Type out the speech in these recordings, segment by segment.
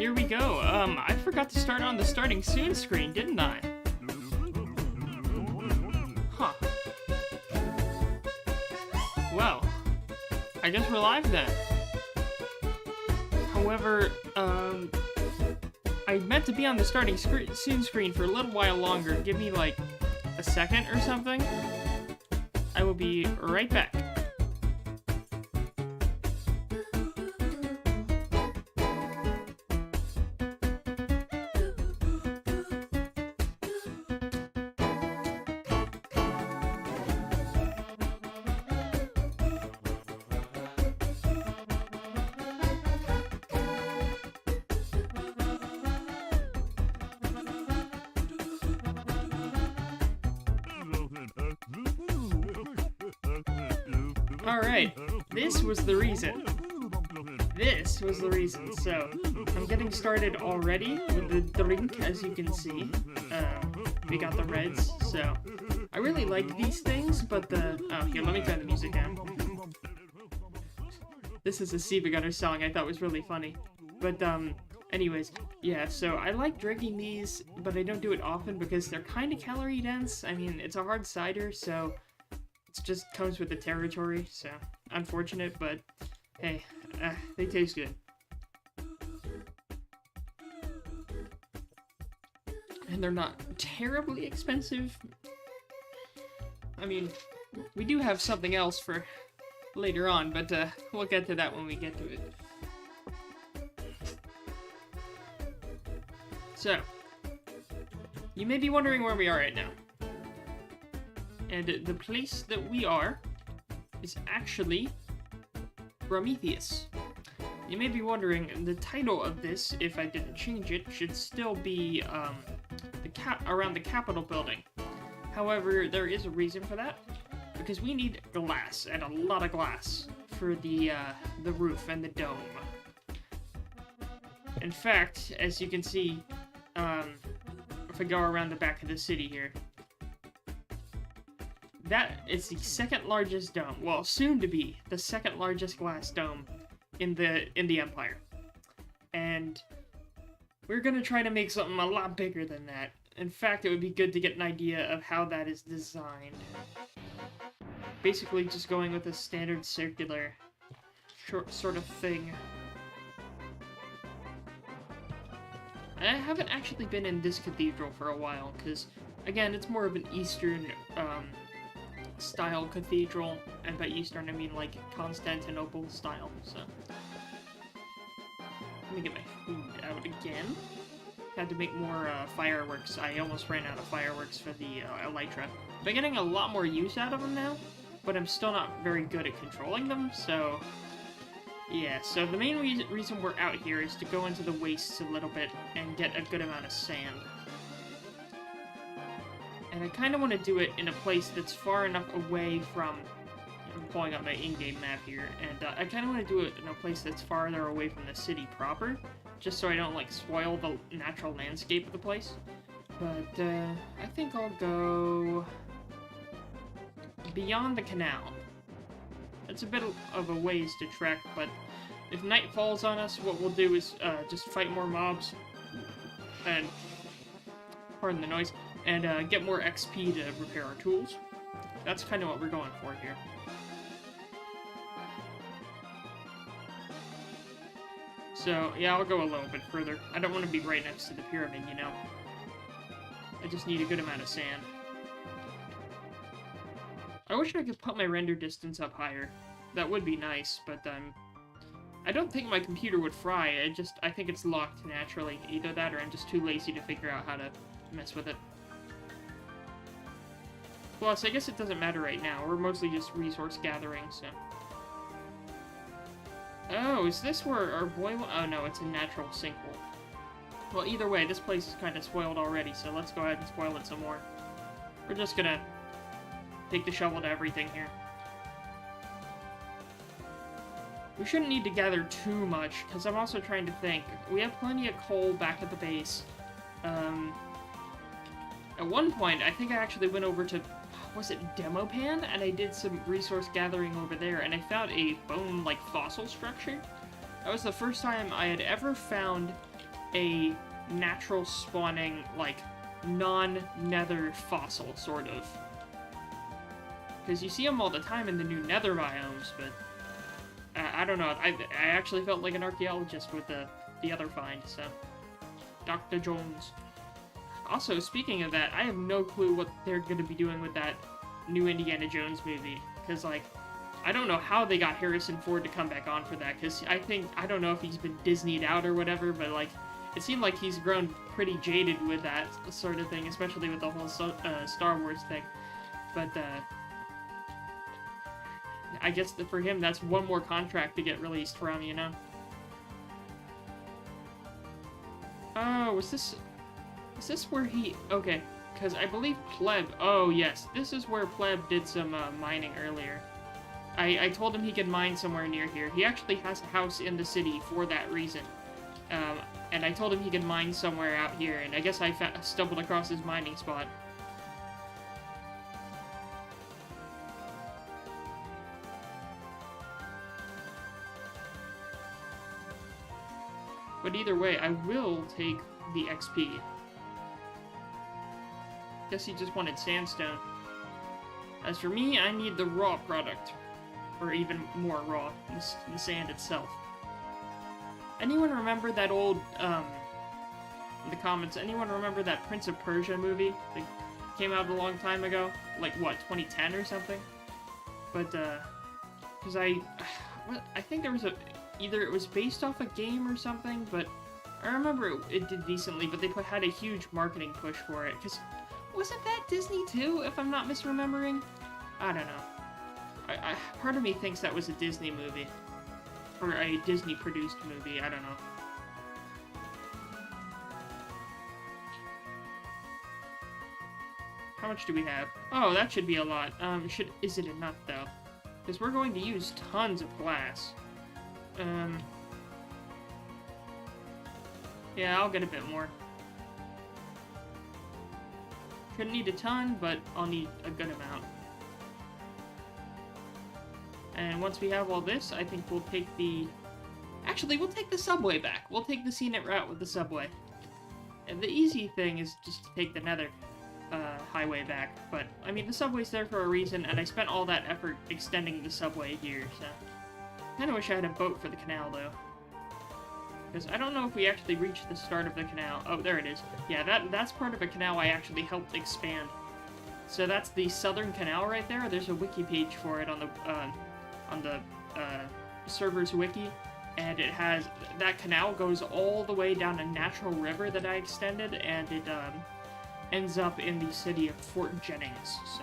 here we go. I forgot to start on the starting soon screen, didn't I? Huh. Well, I guess we're live then. However, I meant to be on the starting soon screen for a little while longer. Give me like a second or something. I will be right back. Alright, this was the reason. So, I'm getting started already with the drink, as you can see. We got the reds, so... I really like these things, but the... Oh, here, let me turn the music down. This is a Siva Gunner song I thought was really funny. But, anyways, yeah, so I like drinking these, but I don't do it often because they're kind of calorie dense. I mean, it's a hard cider, so... It just comes with the territory, so unfortunate, but hey, they taste good. And they're not terribly expensive. I mean, we do have something else for later on, but we'll get to that when we get to it. So, you may be wondering where we are right now. And the place that we are is actually Prometheus. You may be wondering, the title of this, if I didn't change it, should still be around the Capitol building. However, there is a reason for that, because we need glass, and a lot of glass, for the roof and the dome. In fact, as you can see, if I go around the back of the city here, that is the second largest dome, well, soon to be the second largest glass dome in the Empire. And we're gonna try to make something a lot bigger than that. In fact, it would be good to get an idea of how that is designed. Basically just going with a standard circular sort of thing. And I haven't actually been in this cathedral for a while, because, again, it's more of an Eastern, style cathedral, and by Eastern I mean like Constantinople style, so. Let me get my food out again. Had to make more fireworks. I almost ran out of fireworks for the Elytra. Been getting a lot more use out of them now, but I'm still not very good at controlling them, so... Yeah, so the main reason we're out here is to go into the wastes a little bit and get a good amount of sand. And I kind of want to do it in a place that's far enough away from... I'm pulling up my in-game map here, and I kind of want to do it in a place that's farther away from the city proper, just so I don't, like, spoil the natural landscape of the place. But, I think I'll go... beyond the canal. It's a bit of a ways to trek, but if night falls on us, what we'll do is, just fight more mobs, and... pardon the noise. And get more XP to repair our tools. That's kind of what we're going for here. So, yeah, I'll go a little bit further. I don't want to be right next to the pyramid, you know? I just need a good amount of sand. I wish I could put my render distance up higher. That would be nice, but, I don't think my computer would fry. I think it's locked naturally. Either that or I'm just too lazy to figure out how to mess with it. Plus, I guess it doesn't matter right now. We're mostly just resource gathering, so... Oh, is this where our boy... Oh, no, it's a natural sinkhole. Well, either way, this place is kind of spoiled already, so let's go ahead and spoil it some more. We're just gonna take the shovel to everything here. We shouldn't need to gather too much, because I'm also trying to think. We have plenty of coal back at the base. At one point, I think I actually went over to... was it Demopan? And I did some resource gathering over there, and I found a bone, like, fossil structure. That was the first time I had ever found a natural spawning, like, non-nether fossil, sort of. Because you see them all the time in the new nether biomes, but I don't know. I actually felt like an archaeologist with the other find, so. Dr. Jones. Also, speaking of that, I have no clue what they're going to be doing with that new Indiana Jones movie. Because, like, I don't know how they got Harrison Ford to come back on for that. Because I don't know if he's been Disneyed out or whatever, but, like, it seemed like he's grown pretty jaded with that sort of thing, especially with the whole Star Wars thing. But, I guess that for him, that's one more contract to get released from, you know? Oh, is this where he... Okay, because I believe Pleb... Oh, yes, this is where Pleb did some mining earlier. I told him he could mine somewhere near here. He actually has a house in the city for that reason. And I told him he could mine somewhere out here, and I guess I stumbled across his mining spot. But either way, I will take the XP. Guess he just wanted sandstone. As for me, I need the raw product. Or even more raw, the sand itself. Anyone remember that old, in the comments, anyone remember that Prince of Persia movie that came out a long time ago? Like, what, 2010 or something? But, because I think there was either it was based off a game or something, but I remember it did decently, but they had a huge marketing push for it, because wasn't that Disney too, if I'm not misremembering? I don't know. Part of me thinks that was a Disney movie. Or a Disney-produced movie, I don't know. How much do we have? Oh, that should be a lot. Is it enough, though? Because we're going to use tons of glass. Yeah, I'll get a bit more. Shouldn't need a ton, but I'll need a good amount. And once we have all this, I think we'll take the... Actually, we'll take the subway back. We'll take the scenic route with the subway. And the easy thing is just to take the nether highway back. But, I mean, the subway's there for a reason, and I spent all that effort extending the subway here, so... Kinda wish I had a boat for the canal, though. Because I don't know if we actually reached the start of the canal. Oh, there it is. Yeah, that's part of a canal I actually helped expand. So that's the Southern Canal right there. There's a wiki page for it on the server's wiki, and it has... That canal goes all the way down a natural river that I extended, and it ends up in the city of Fort Jennings, so...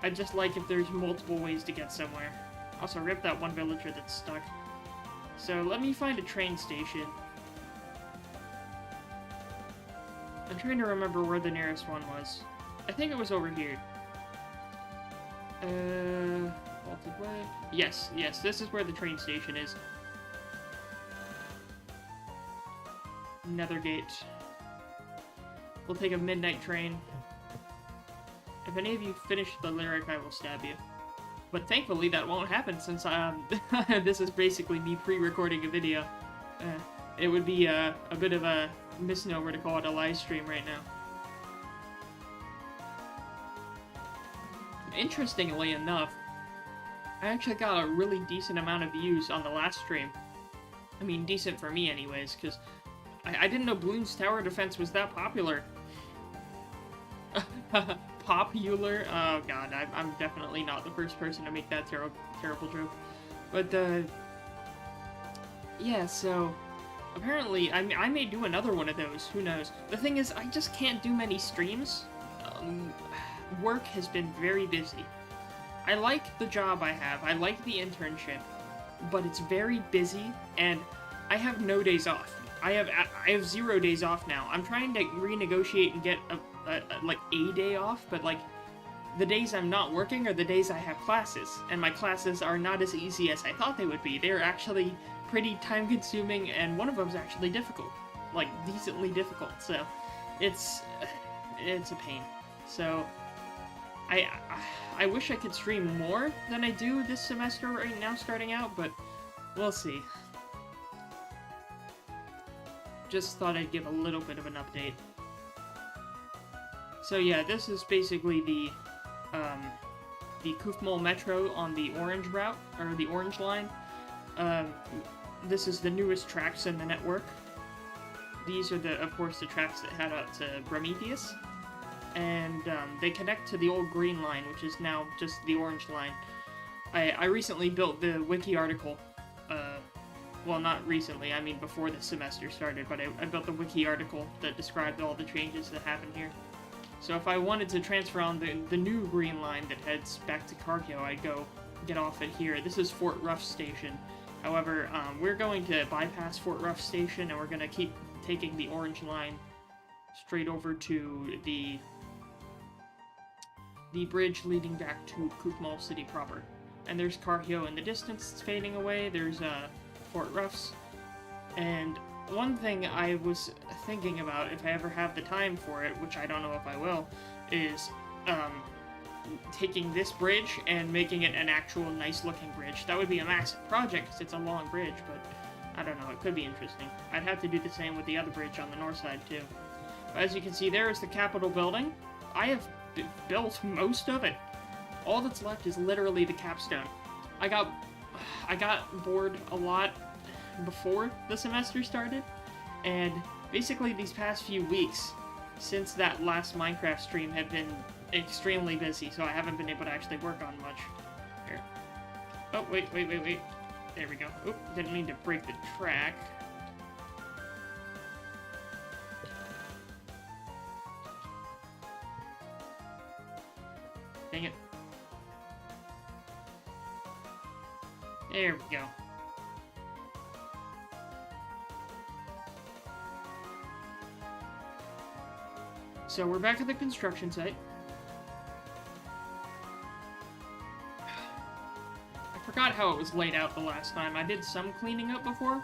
I just like if there's multiple ways to get somewhere. Also, rip that one villager that's stuck. So, let me find a train station. I'm trying to remember where the nearest one was. I think it was over here. Vaulted way? Yes, this is where the train station is. Nethergate. We'll take a midnight train. If any of you finish the lyric, I will stab you. But thankfully that won't happen since this is basically me pre-recording a video. It would be a bit of a misnomer to call it a live stream right now. Interestingly enough, I actually got a really decent amount of views on the last stream. I mean, decent for me anyways, because I didn't know Bloons Tower Defense was that popular. Popular? Oh god, I'm definitely not the first person to make that terrible joke. But, yeah, so... Apparently, I may do another one of those, who knows. The thing is, I just can't do many streams. Work has been very busy. I like the job I have, I like the internship, but it's very busy, and I have no days off. I have 0 days off now. I'm trying to renegotiate and get like a day off, but like the days I'm not working are the days I have classes, and my classes are not as easy as I thought they would be. They're actually pretty time-consuming, and one of them's actually difficult, like decently difficult. So it's a pain. So I wish I could stream more than I do this semester right now starting out, but we'll see. just thought I'd give a little bit of an update. So yeah, this is basically the Kufmal Metro on the orange route, or the orange line. This is the newest tracks in the network. These are, of course, the tracks that head out to Prometheus. And they connect to the old green line, which is now just the orange line. I recently built the wiki article. Well, not recently, I mean before the semester started, but I built the wiki article that described all the changes that happened here. So if I wanted to transfer on the new green line that heads back to Cargill, I'd go get off at here. This is Fort Ruff Station. However, we're going to bypass Fort Ruff Station, and we're going to keep taking the orange line straight over to the bridge leading back to Kufmal City proper. And there's Cargill in the distance, it's fading away. There's Fort Ruff's. And one thing I was thinking about, if I ever have the time for it, which I don't know if I will, is taking this bridge and making it an actual nice-looking bridge. That would be a massive project, because it's a long bridge, but I don't know, it could be interesting. I'd have to do the same with the other bridge on the north side, too. But as you can see, there is the Capitol building. I have built most of it. All that's left is literally the capstone. I got bored a lot before the semester started, and basically these past few weeks, since that last Minecraft stream, have been extremely busy, so I haven't been able to actually work on much. Here. Oh, wait. There we go. Oop, didn't mean to break the track. Dang it. There we go. So we're back at the construction site. I forgot how it was laid out the last time. I did some cleaning up before.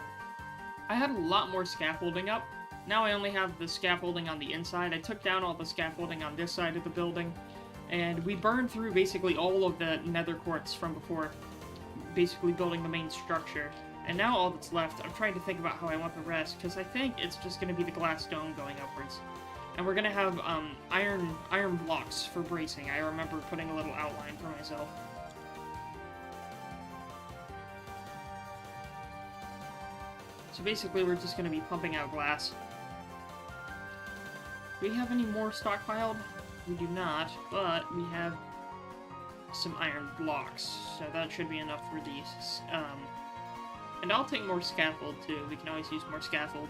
I had a lot more scaffolding up. Now I only have the scaffolding on the inside. I took down all the scaffolding on this side of the building, and we burned through basically all of the nether quartz from before, basically building the main structure. And now all that's left, I'm trying to think about how I want the rest, because I think it's just going to be the glass dome going upwards. And we're going to have iron blocks for bracing. I remember putting a little outline for myself. So basically we're just going to be pumping out glass. Do we have any more stockpiled? We do not, but we have some iron blocks, so that should be enough for these. And I'll take more scaffold too. We can always use more scaffold.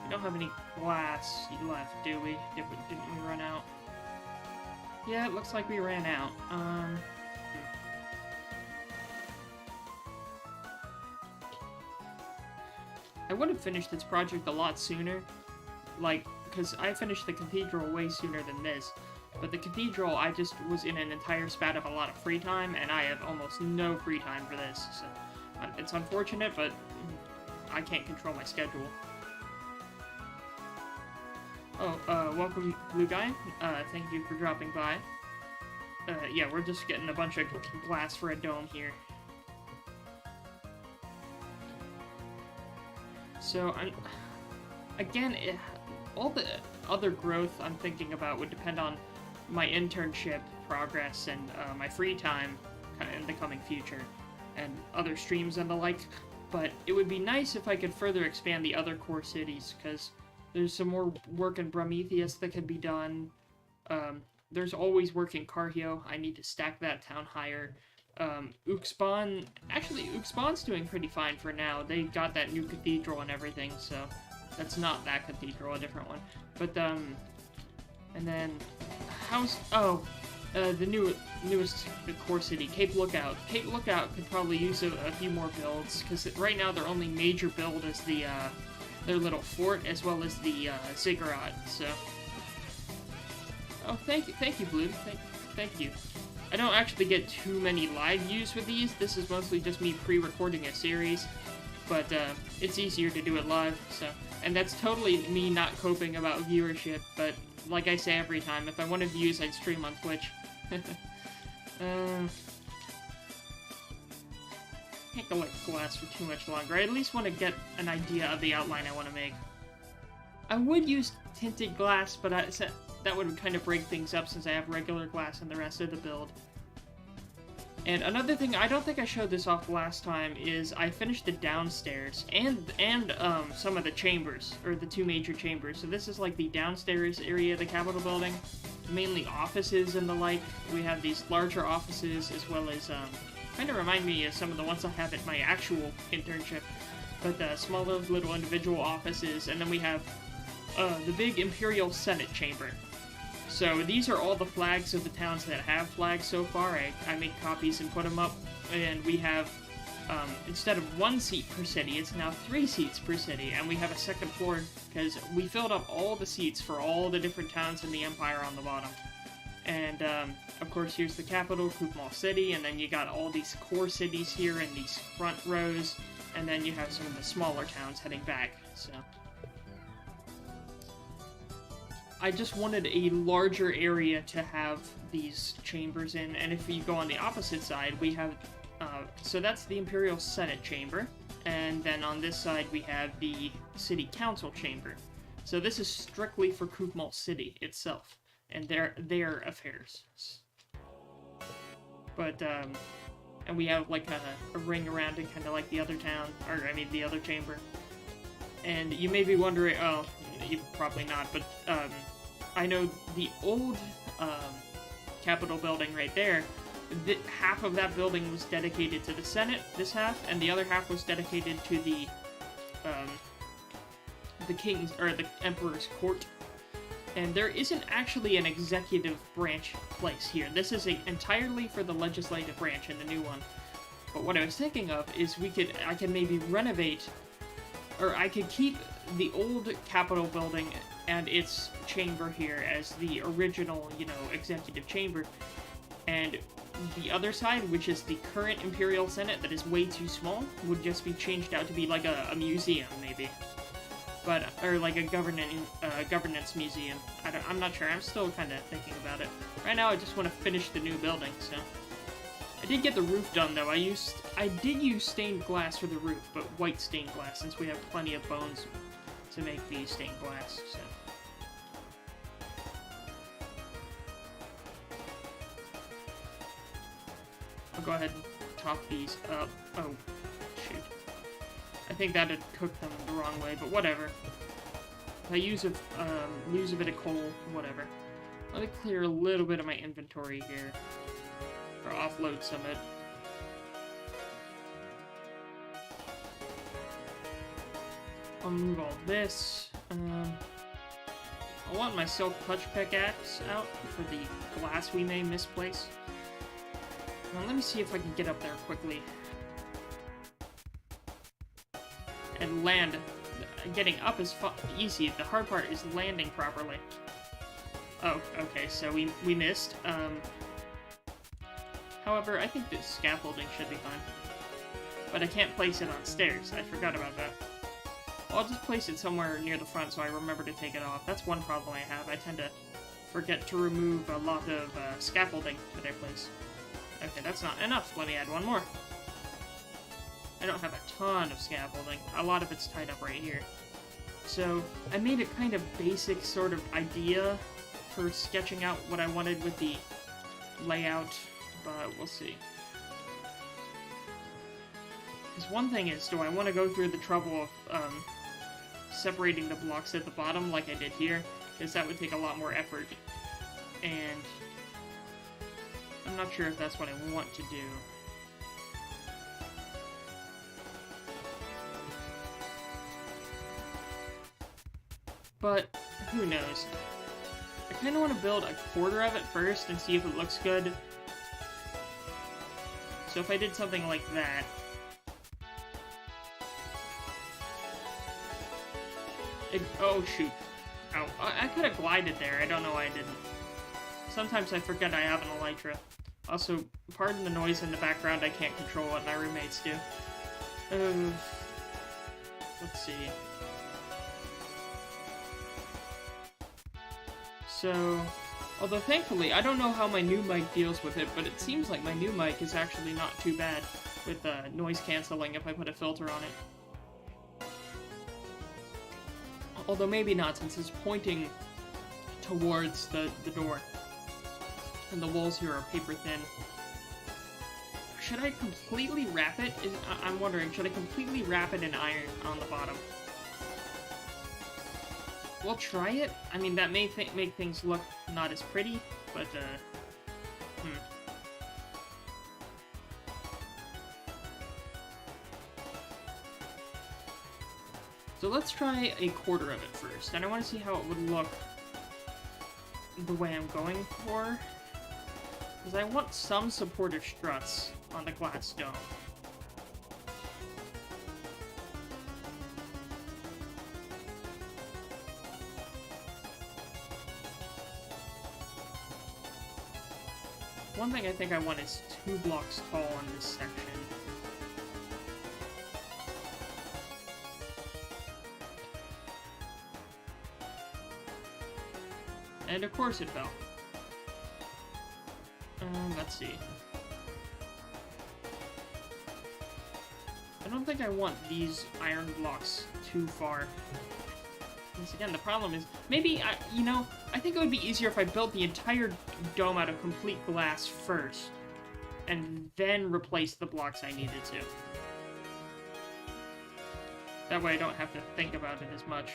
We don't have any glass left, do we? Didn't we run out? Yeah, it looks like we ran out. I would have finished this project a lot sooner, like, because I finished the cathedral way sooner than this, but the cathedral, I just was in an entire spat of a lot of free time, and I have almost no free time for this, so it's unfortunate, but I can't control my schedule. Oh, welcome, Blue Guy. Thank you for dropping by. Yeah, we're just getting a bunch of glass for a dome here. So, all the other growth I'm thinking about would depend on my internship progress and my free time in the coming future, and other streams and the like, but it would be nice if I could further expand the other core cities, because there's some more work in Prometheus that could be done. There's always work in Cargill. I need to stack that town higher. Uxban, actually, Uxban's doing pretty fine for now. They got that new cathedral and everything, so that's not that cathedral, a different one. But, and then, the newest core city, Cape Lookout. Cape Lookout could probably use a few more builds, because right now their only major build is their little fort, as well as the ziggurat, so. Oh, thank you, Blue. Thank you. I don't actually get too many live views with these. This is mostly just me pre-recording a series, but it's easier to do it live, so. And that's totally me not coping about viewership, but like I say every time, if I wanted views, I'd stream on Twitch. Can't go like glass for too much longer. I at least want to get an idea of the outline I want to make. I would use tinted glass, but that would kind of break things up since I have regular glass in the rest of the build. And another thing, I don't think I showed this off last time, is I finished the downstairs and some of the chambers, or the two major chambers. So this is like the downstairs area of the Capitol building, mainly offices and the like. We have these larger offices as well as, kind of remind me of some of the ones I have at my actual internship, but smaller little individual offices, and then we have the big Imperial Senate chamber. So these are all the flags of the towns that have flags so far. I make copies and put them up, and we have, instead of 1 seat per city, it's now 3 seats per city, and we have a second floor, because we filled up all the seats for all the different towns in the Empire on the bottom. And, of course, here's the capital, Kufmal City, and then you got all these core cities here in these front rows, and then you have some of the smaller towns heading back, so... I just wanted a larger area to have these chambers in, and if you go on the opposite side, we have, so that's the Imperial Senate chamber, and then on this side we have the City Council chamber. So this is strictly for Kufmal City itself, and their affairs. But, and we have like a ring around it, kind of like the other town, or I mean the other chamber. And you may be wondering, oh, you probably not, but, I know the old, Capitol building right there, half of that building was dedicated to the Senate, this half, and the other half was dedicated to the King's, or the Emperor's court. And there isn't actually an executive branch place here. This is entirely for the legislative branch in the new one. But what I was thinking of is I could maybe renovate, or I could keep the old Capitol building and its chamber here as the original, you know, executive chamber, and the other side, which is the current Imperial Senate that is way too small, would just be changed out to be like a museum, maybe. But, or like a governance museum. I'm not sure, I'm still kind of thinking about it. Right now I just want to finish the new building, so. I did get the roof done though. I did use stained glass for the roof, but white stained glass, since we have plenty of bones to make the stained glass, so. I'll go ahead and top these up. Oh, shoot. I think that'd cook them the wrong way, but whatever. If I use a bit of coal, whatever. Let me clear a little bit of my inventory here. Or offload some of it. I'll move all this. I want my silk touch pickaxe out for the glass we may misplace. Now let me see if I can get up there quickly. And land. Getting up is easy. The hard part is landing properly. Oh, okay, so we missed. However, I think this scaffolding should be fine. But I can't place it on stairs. I forgot about that. Well, I'll just place it somewhere near the front so I remember to take it off. That's one problem I have. I tend to forget to remove a lot of scaffolding that I place. Okay, that's not enough. Let me add one more. I don't have a ton of scaffolding. A lot of it's tied up right here. So, I made a kind of basic sort of idea for sketching out what I wanted with the layout, but we'll see. Because one thing is, do I want to go through the trouble of separating the blocks at the bottom like I did here? Because that would take a lot more effort. And I'm not sure if that's what I want to do. But, who knows. I kind of want to build a quarter of it first and see if it looks good. So if I did something like that... oh, shoot. Ow. I could have glided there. I don't know why I didn't. Sometimes I forget I have an elytra. Also, pardon the noise in the background. I can't control what my roommates do. Let's see. So, although thankfully, I don't know how my new mic deals with it, but it seems like my new mic is actually not too bad. with noise canceling if I put a filter on it. Although maybe not, since it's pointing towards the door. And the walls here are paper thin. Should I completely wrap it? I'm wondering, should I completely wrap it in iron on the bottom? We'll try it. I mean, that may make things look not as pretty, but, So let's try a quarter of it first, and I want to see how it would look the way I'm going for. Because I want some supportive struts on the glass dome. One thing I think I want is 2 blocks tall on this section. And of course it fell. Let's see. I don't think I want these iron blocks too far. Once again, the problem is, maybe, I think it would be easier if I built the entire dome out of complete glass first, and then replace the blocks I needed to. That way I don't have to think about it as much.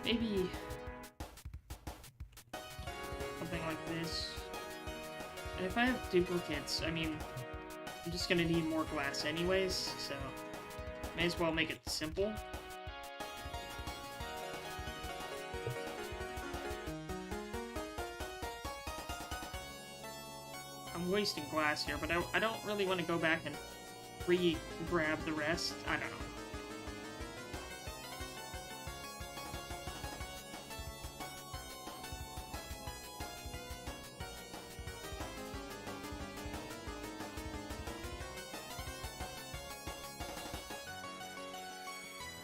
Maybe something like this. And if I have duplicates, I mean, I'm just gonna need more glass anyways, so may as well make it simple. I'm wasting glass here, but I don't really want to go back and re-grab the rest. I don't know.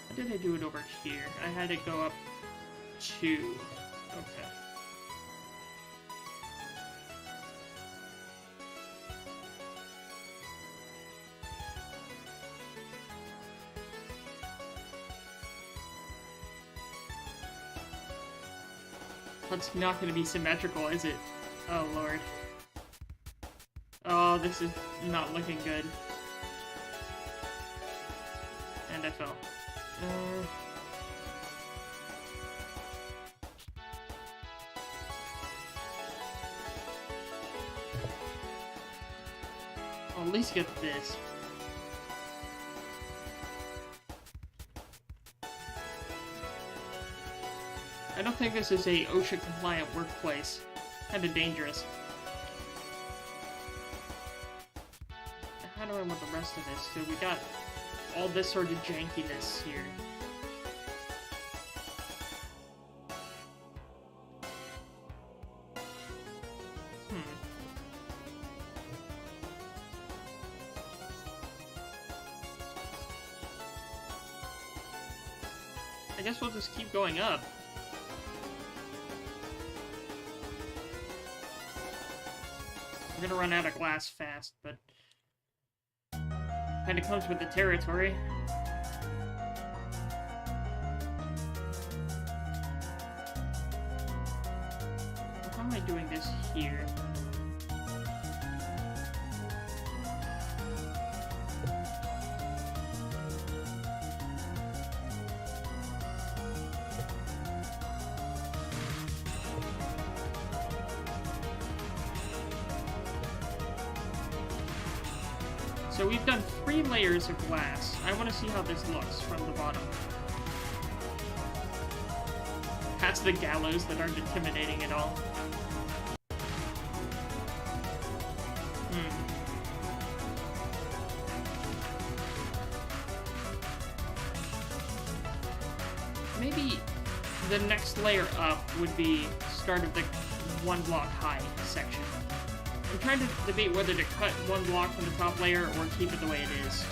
How did I do it over here? I had it go up 2. Okay. That's not going to be symmetrical, is it? Oh, Lord. Oh, this is not looking good. And I fell. I'll at least get this. I don't think this is a OSHA-compliant workplace. Kinda dangerous. How do I want the rest of this? So we got all this sort of jankiness here. I guess we'll just keep going up. We're gonna run out of glass fast, but kinda comes with the territory. How am I doing this here? So we've done 3 layers of glass. I want to see how this looks from the bottom. Past the gallows that aren't intimidating at all. Maybe the next layer up would be start of the 1 block high section. I'm trying to debate whether to cut 1 block from the top layer or keep it the way it is.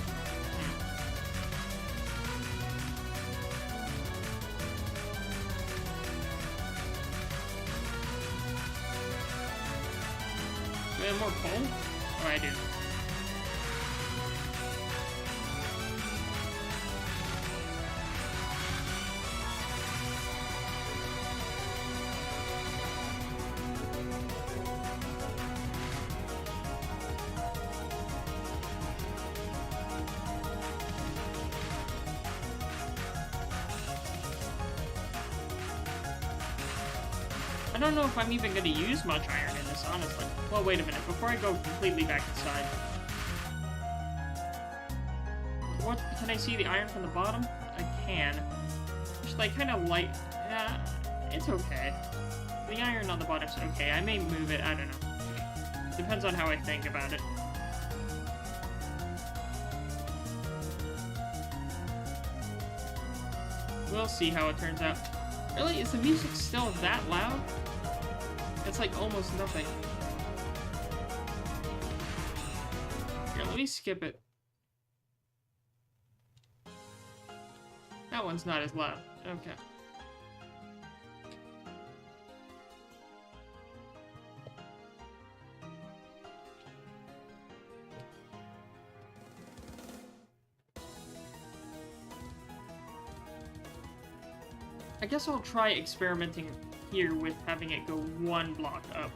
Do I have more coal? Oh, I do. I don't know if I'm even going to use much iron in this, honestly. Well, wait a minute. Before I go completely back inside. What? Can I see the iron from the bottom? I can. Just like kind of light. It's okay. The iron on the bottom's okay. I may move it. I don't know. Depends on how I think about it. We'll see how it turns out. Really? Is the music still that loud? It's like almost nothing. Here, let me skip it. That one's not as loud. Okay. I guess I'll try experimenting here with having it go one block up.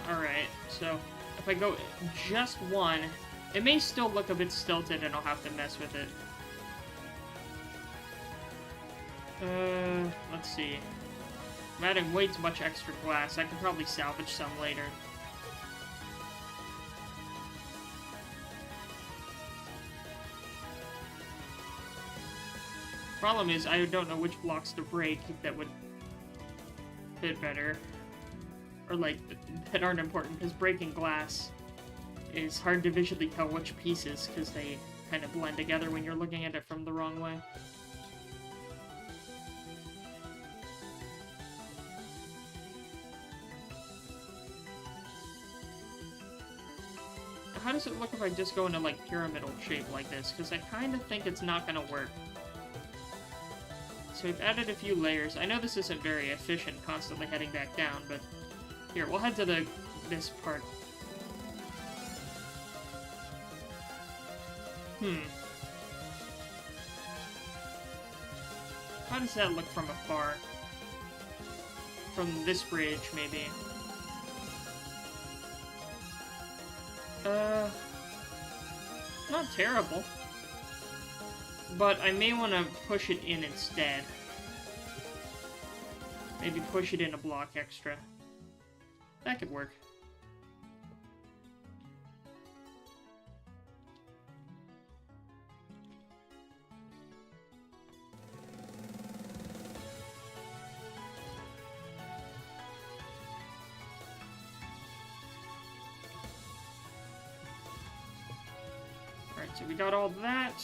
Alright. So, if I go just one, it may still look a bit stilted and I'll have to mess with it. Let's see. I'm adding way too much extra glass. I can probably salvage some later. Problem is, I don't know which blocks to break that would fit better. Or, like, that aren't important, because breaking glass is hard to visually tell which pieces, because they kind of blend together when you're looking at it from the wrong way. How does it look if I just go into, like, pyramidal shape like this? Because I kind of think it's not going to work. So we've added a few layers. I know this isn't very efficient, constantly heading back down, but here, we'll head to this part. How does that look from afar? From this bridge, maybe. Not terrible. But I may want to push it in instead. Maybe push it in a block extra. That could work. Alright, so we got all that.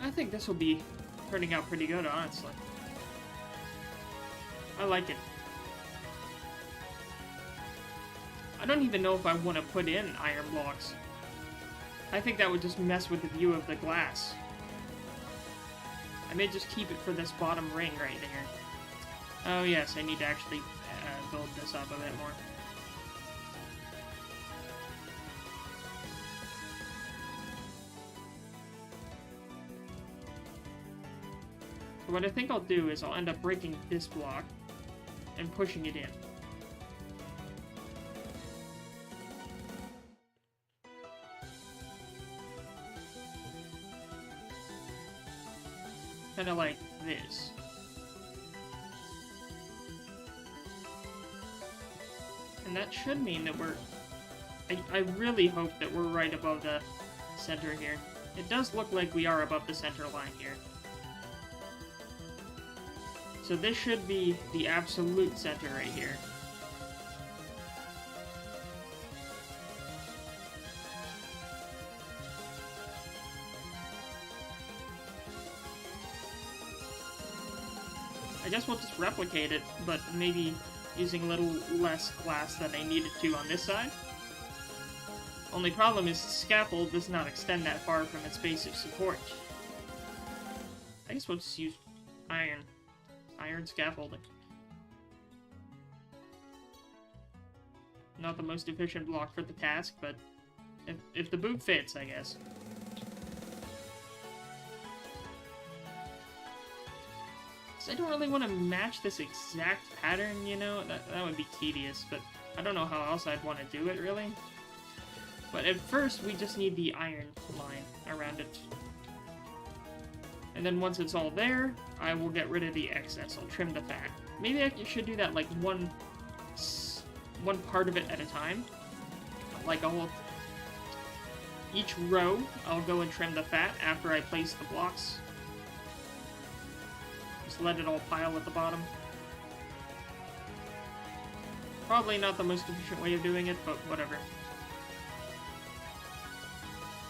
I think this will be turning out pretty good, honestly. I like it. I don't even know if I want to put in iron blocks. I think that would just mess with the view of the glass. I may just keep it for this bottom ring right there. Oh yes, I need to actually build this up a bit more. So what I think I'll do is I'll end up breaking this block and pushing it in. Kind of like this. And that should mean that we're... I really hope that we're right above the center here. It does look like we are above the center line here. So this should be the absolute center right here. I guess we'll just replicate it, but maybe using a little less glass than I needed to on this side. Only problem is the scaffold does not extend that far from its base of support. I guess we'll just use iron. Iron scaffolding. Not the most efficient block for the task, but if the boot fits, I guess. I don't really want to match this exact pattern, you know? That would be tedious, but I don't know how else I'd want to do it, really. But at first, we just need the iron line around it. And then once it's all there, I will get rid of the excess. I'll trim the fat. Maybe I should do that, like, one part of it at a time. Like, each row, I'll go and trim the fat after I place the blocks. Just let it all pile at the bottom. Probably not the most efficient way of doing it, but whatever.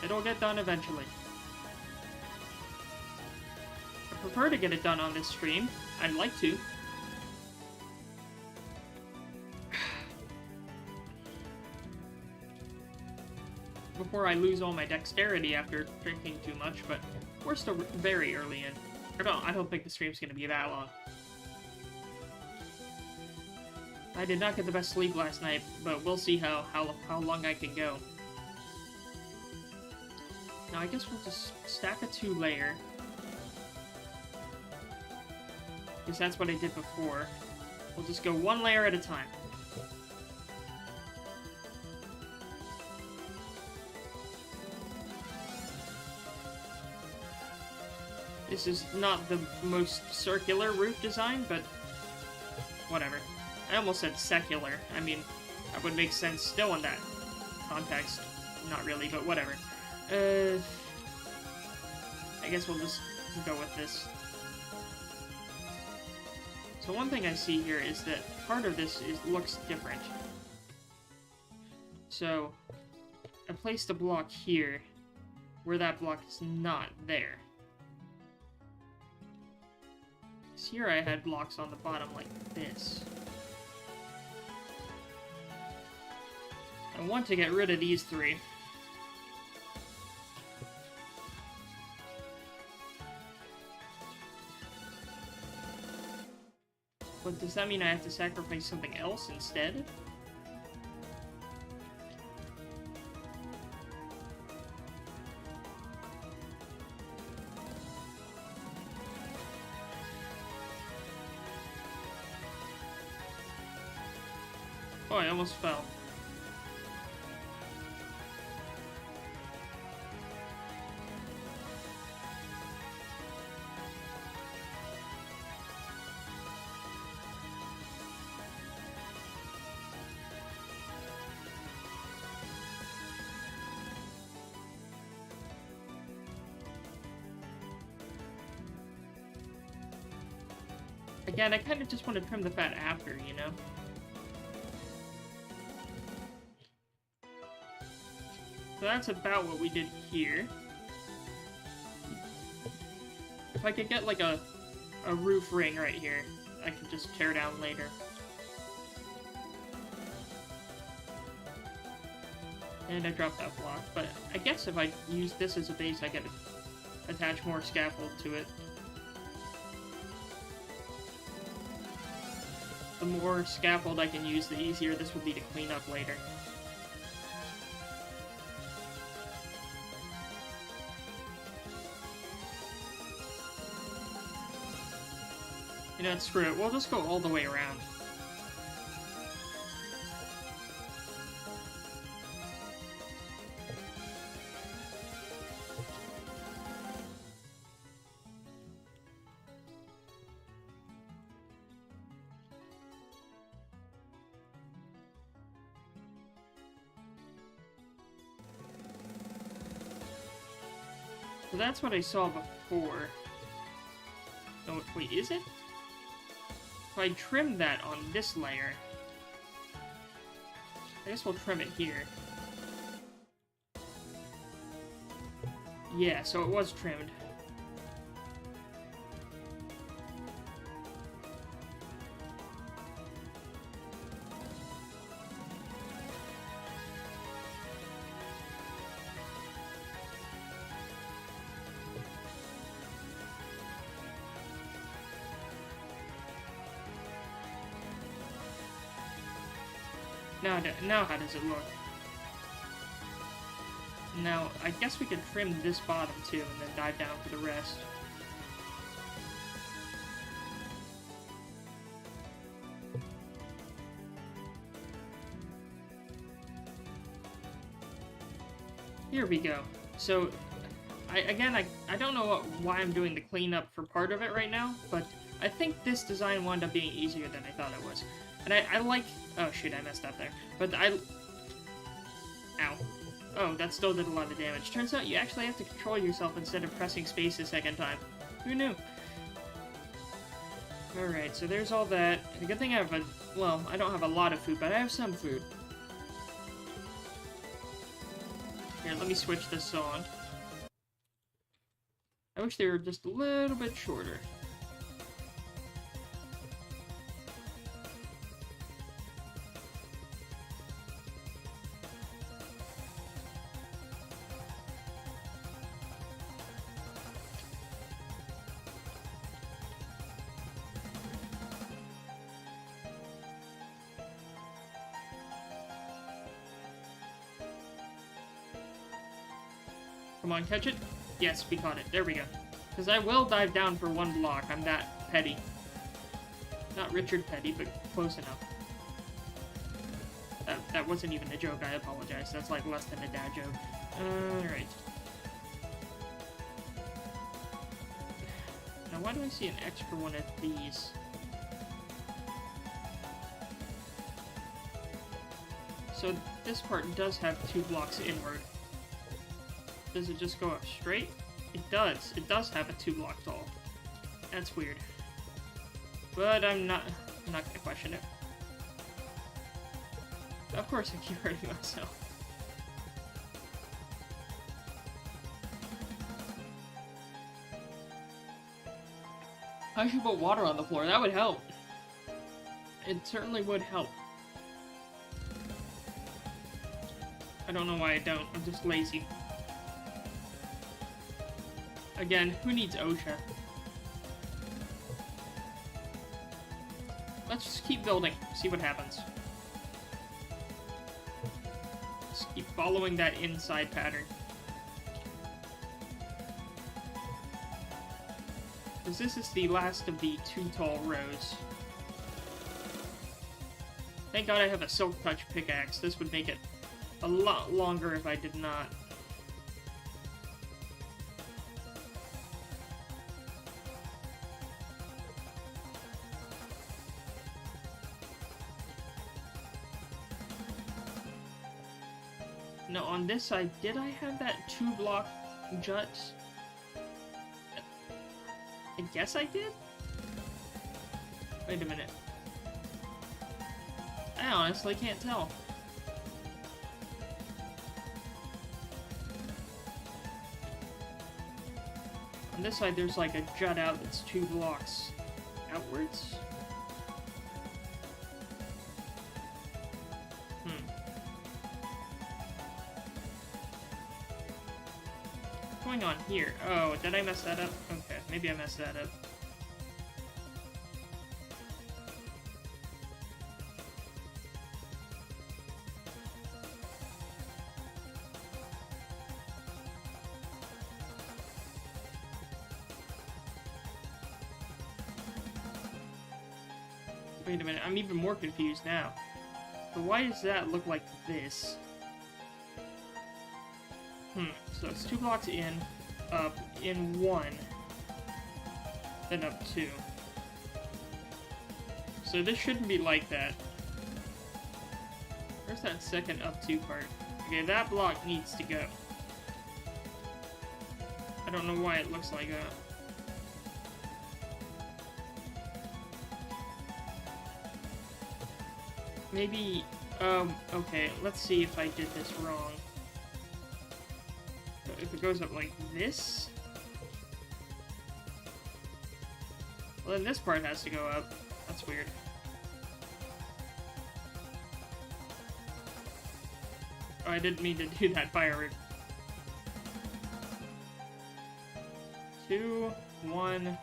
It'll get done eventually. I prefer to get it done on this stream. I'd like to. Before I lose all my dexterity after drinking too much, but we're still very early in. I don't think the stream's gonna be that long. I did not get the best sleep last night, but we'll see how long I can go. Now I guess we'll just stack a 2-layer. Because that's what I did before. We'll just go 1 layer at a time. This is not the most circular roof design, but whatever. I almost said secular. I mean, that would make sense still in that context. Not really, but whatever. I guess we'll just go with this. So one thing I see here is that part of this looks different. So, I placed a block here, where that block is not there. Here I had blocks on the bottom like this. I want to get rid of these 3. But does that mean I have to sacrifice something else instead? Oh, I almost fell. Again, I kind of just want to trim the fat after, you know? So that's about what we did here. If I could get, like, a roof ring right here, I could just tear down later. And I dropped that block, but I guess if I use this as a base, I could attach more scaffold to it. The more scaffold I can use, the easier this will be to clean up later. You know, screw it. We'll just go all the way around. So that's what I saw before. No, wait, is it? If I trim that on this layer, I guess we'll trim it here. Yeah, so it was trimmed. Now how does it look? Now, I guess we could trim this bottom too, and then dive down for the rest. Here we go. So, I don't know why I'm doing the cleanup for part of it right now, but I think this design wound up being easier than I thought it was. And I like... Oh, shoot, I messed up there. But Ow. Oh, that still did a lot of damage. Turns out you actually have to control yourself instead of pressing space a second time. Who knew? Alright, so there's all that. The good thing I have well, I don't have a lot of food, but I have some food. Here, let me switch this on. I wish they were just a little bit shorter. Come on, catch it. Yes, we caught it. There we go. Because I will dive down for one block. I'm that petty. Not Richard Petty, but close enough. That wasn't even a joke. I apologize. That's like less than a dad joke. Alright. Now, why do I see an extra one of these? So, this part does have 2 blocks inward. Does it just go up straight? It does. It does have a 2-block tall. That's weird. But I'm not gonna question it. Of course I keep hurting myself. I should put water on the floor. That would help. It certainly would help. I don't know why I don't. I'm just lazy. Again, who needs OSHA? Let's just keep building, see what happens. Just keep following that inside pattern. Because this is the last of the 2 tall rows. Thank God I have a Silk Touch pickaxe. This would make it a lot longer if I did not. No, on this side, did I have that 2-block jut? I guess I did? Wait a minute. I honestly can't tell. On this side, there's like a jut out that's 2 blocks outwards. What's going on here? Oh, did I mess that up? Okay, maybe I messed that up. Wait a minute, I'm even more confused now. So why does that look like this? So it's 2 blocks in, up, in 1, then up 2. So this shouldn't be like that. Where's that second up 2 part? Okay, that block needs to go. I don't know why it looks like that. Maybe, okay, let's see if I did this wrong. If it goes up like this, well then this part has to go up. That's weird. Oh, I didn't mean to do that fire. 2, 1,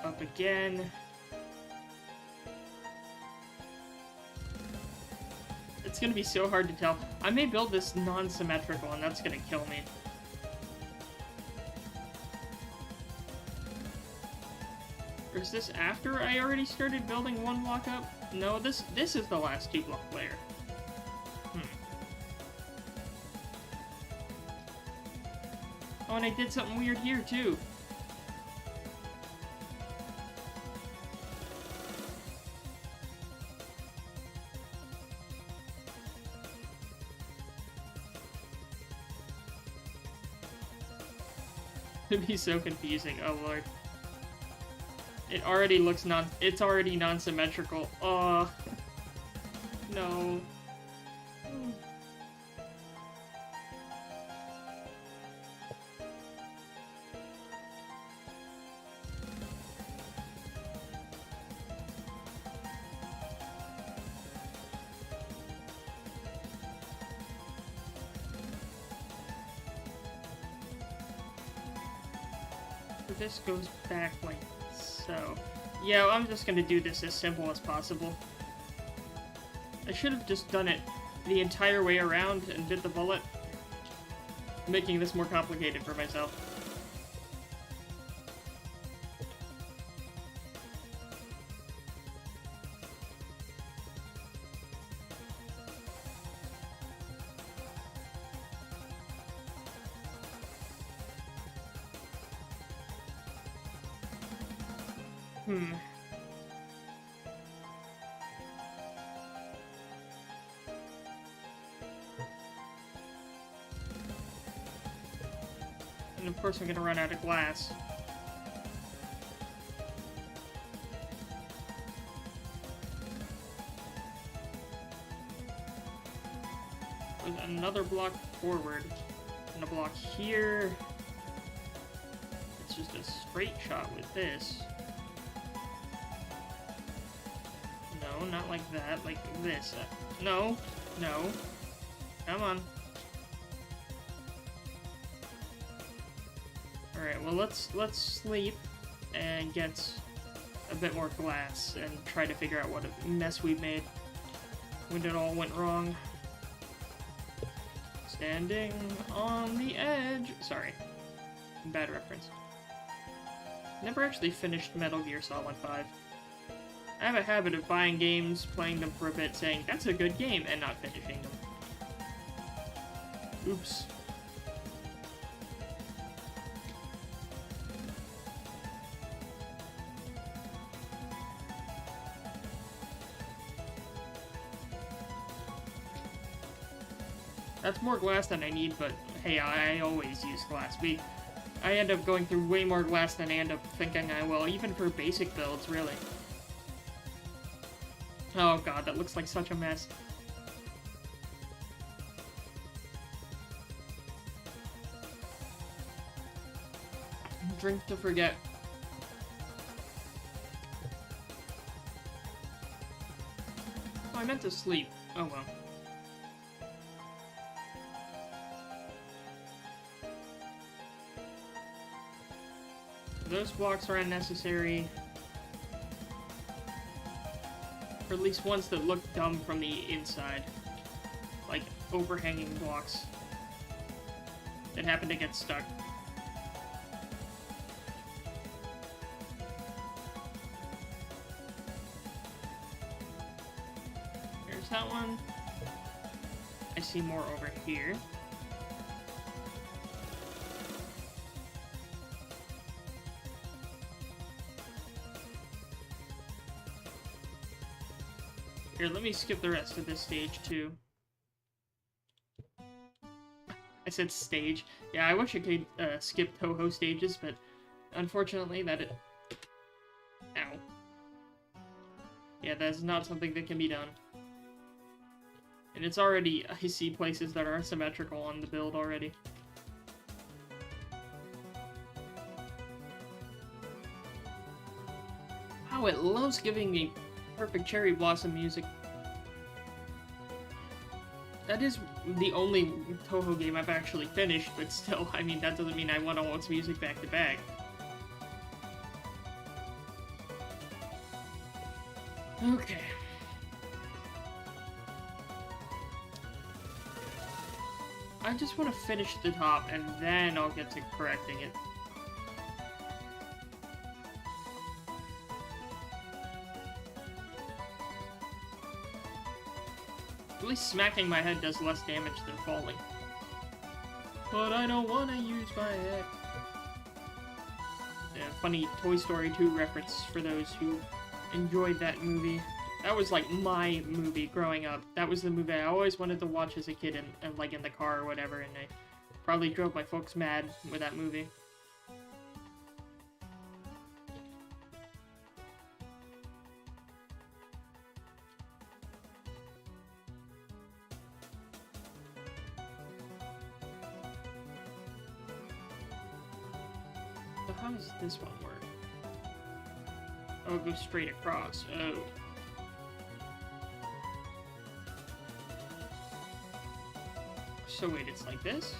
up again. It's gonna be so hard to tell. I may build this non-symmetrical, and that's gonna kill me. Or is this after I already started building one block up? No, this is the last 2-block layer. Oh, and I did something weird here, too. It'd be so confusing. Oh, Lord. It already looks it's already non-symmetrical. Oh. No. This goes back like so. Yeah, I'm just gonna do this as simple as possible. I should have just done it the entire way around and bit the bullet, making this more complicated for myself. And of course I'm gonna run out of glass. With another block forward. And a block here. It's just a straight shot with this. No, not like that. Like this. No. No. Come on. Alright, well let's sleep and get a bit more glass and try to figure out what a mess we made when it all went wrong. Standing on the edge. Sorry. Bad reference. Never actually finished Metal Gear Solid 5. I have a habit of buying games, playing them for a bit, saying, that's a good game, and not finishing them. Oops. That's more glass than I need, but hey, I always use glass. I end up going through way more glass than I end up thinking I will, even for basic builds, really. Oh god, that looks like such a mess. Drink to forget. Oh, I meant to sleep. Oh well. Those blocks are unnecessary. Or at least ones that look dumb from the inside. Like overhanging blocks that happen to get stuck. There's that one. I see more over here. Here, let me skip the rest of this stage, too. I said stage. Yeah, I wish I could skip Toho stages, but unfortunately Ow. Yeah, that's not something that can be done. And it's already... I see places that are symmetrical on the build already. Wow, it loves giving me perfect cherry blossom music. That is the only Toho game I've actually finished, but still, I mean, that doesn't mean I want all its music back to back. Okay. I just want to finish the top, and then I'll get to correcting it. At least smacking my head does less damage than falling. But I don't want to use my head. Yeah, funny Toy Story 2 reference for those who enjoyed that movie. That was like my movie growing up. That was the movie I always wanted to watch as a kid, and like in the car or whatever, and I probably drove my folks mad with that movie. So how does this one work? Oh, it goes straight across. Oh. So wait, it's like this?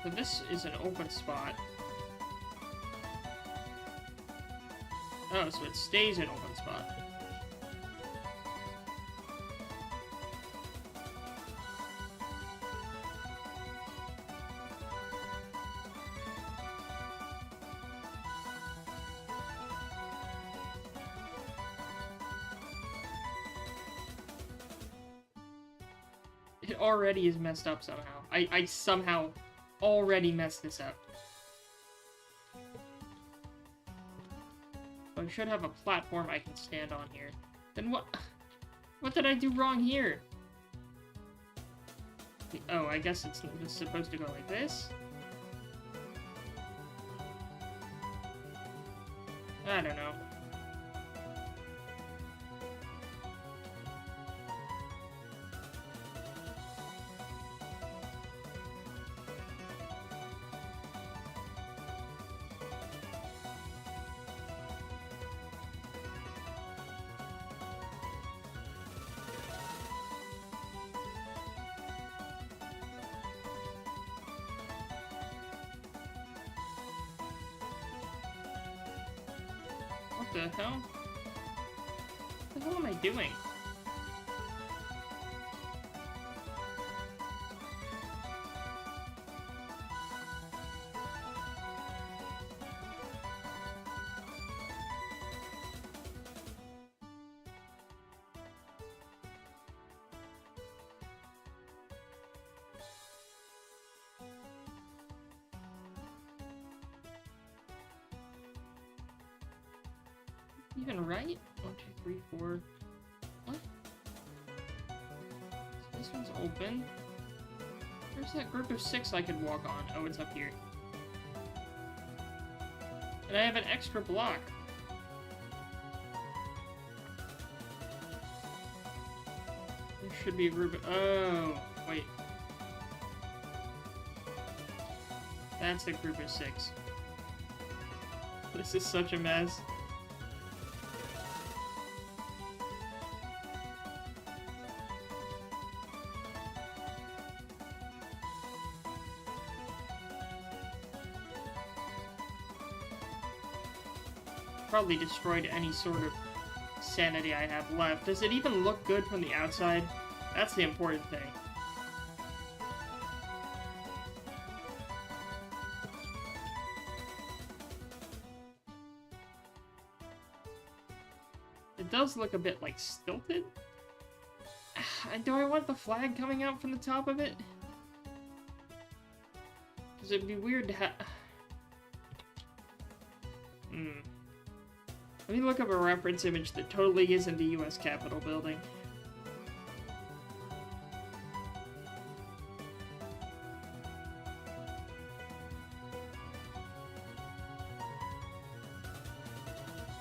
So this is an open spot. Oh, so it stays an open spot. It already is messed up somehow. I somehow already messed this up. I should have a platform I can stand on here. Then what? What did I do wrong here? Oh, I guess it's supposed to go like this? I don't know. What the hell? What the hell am I doing? Even right? 1, 2, 3, 4. What? So this one's open. Where's that group of 6 I could walk on? Oh, it's up here. And I have an extra block. There should be a group of... Oh, wait. That's a group of 6. This is such a mess. Probably destroyed any sort of sanity I have left. Does it even look good from the outside? That's the important thing. It does look a bit like stilted. Do I want the flag coming out from the top of it? Because it'd be weird to have... Let me look up a reference image that totally isn't the US Capitol building.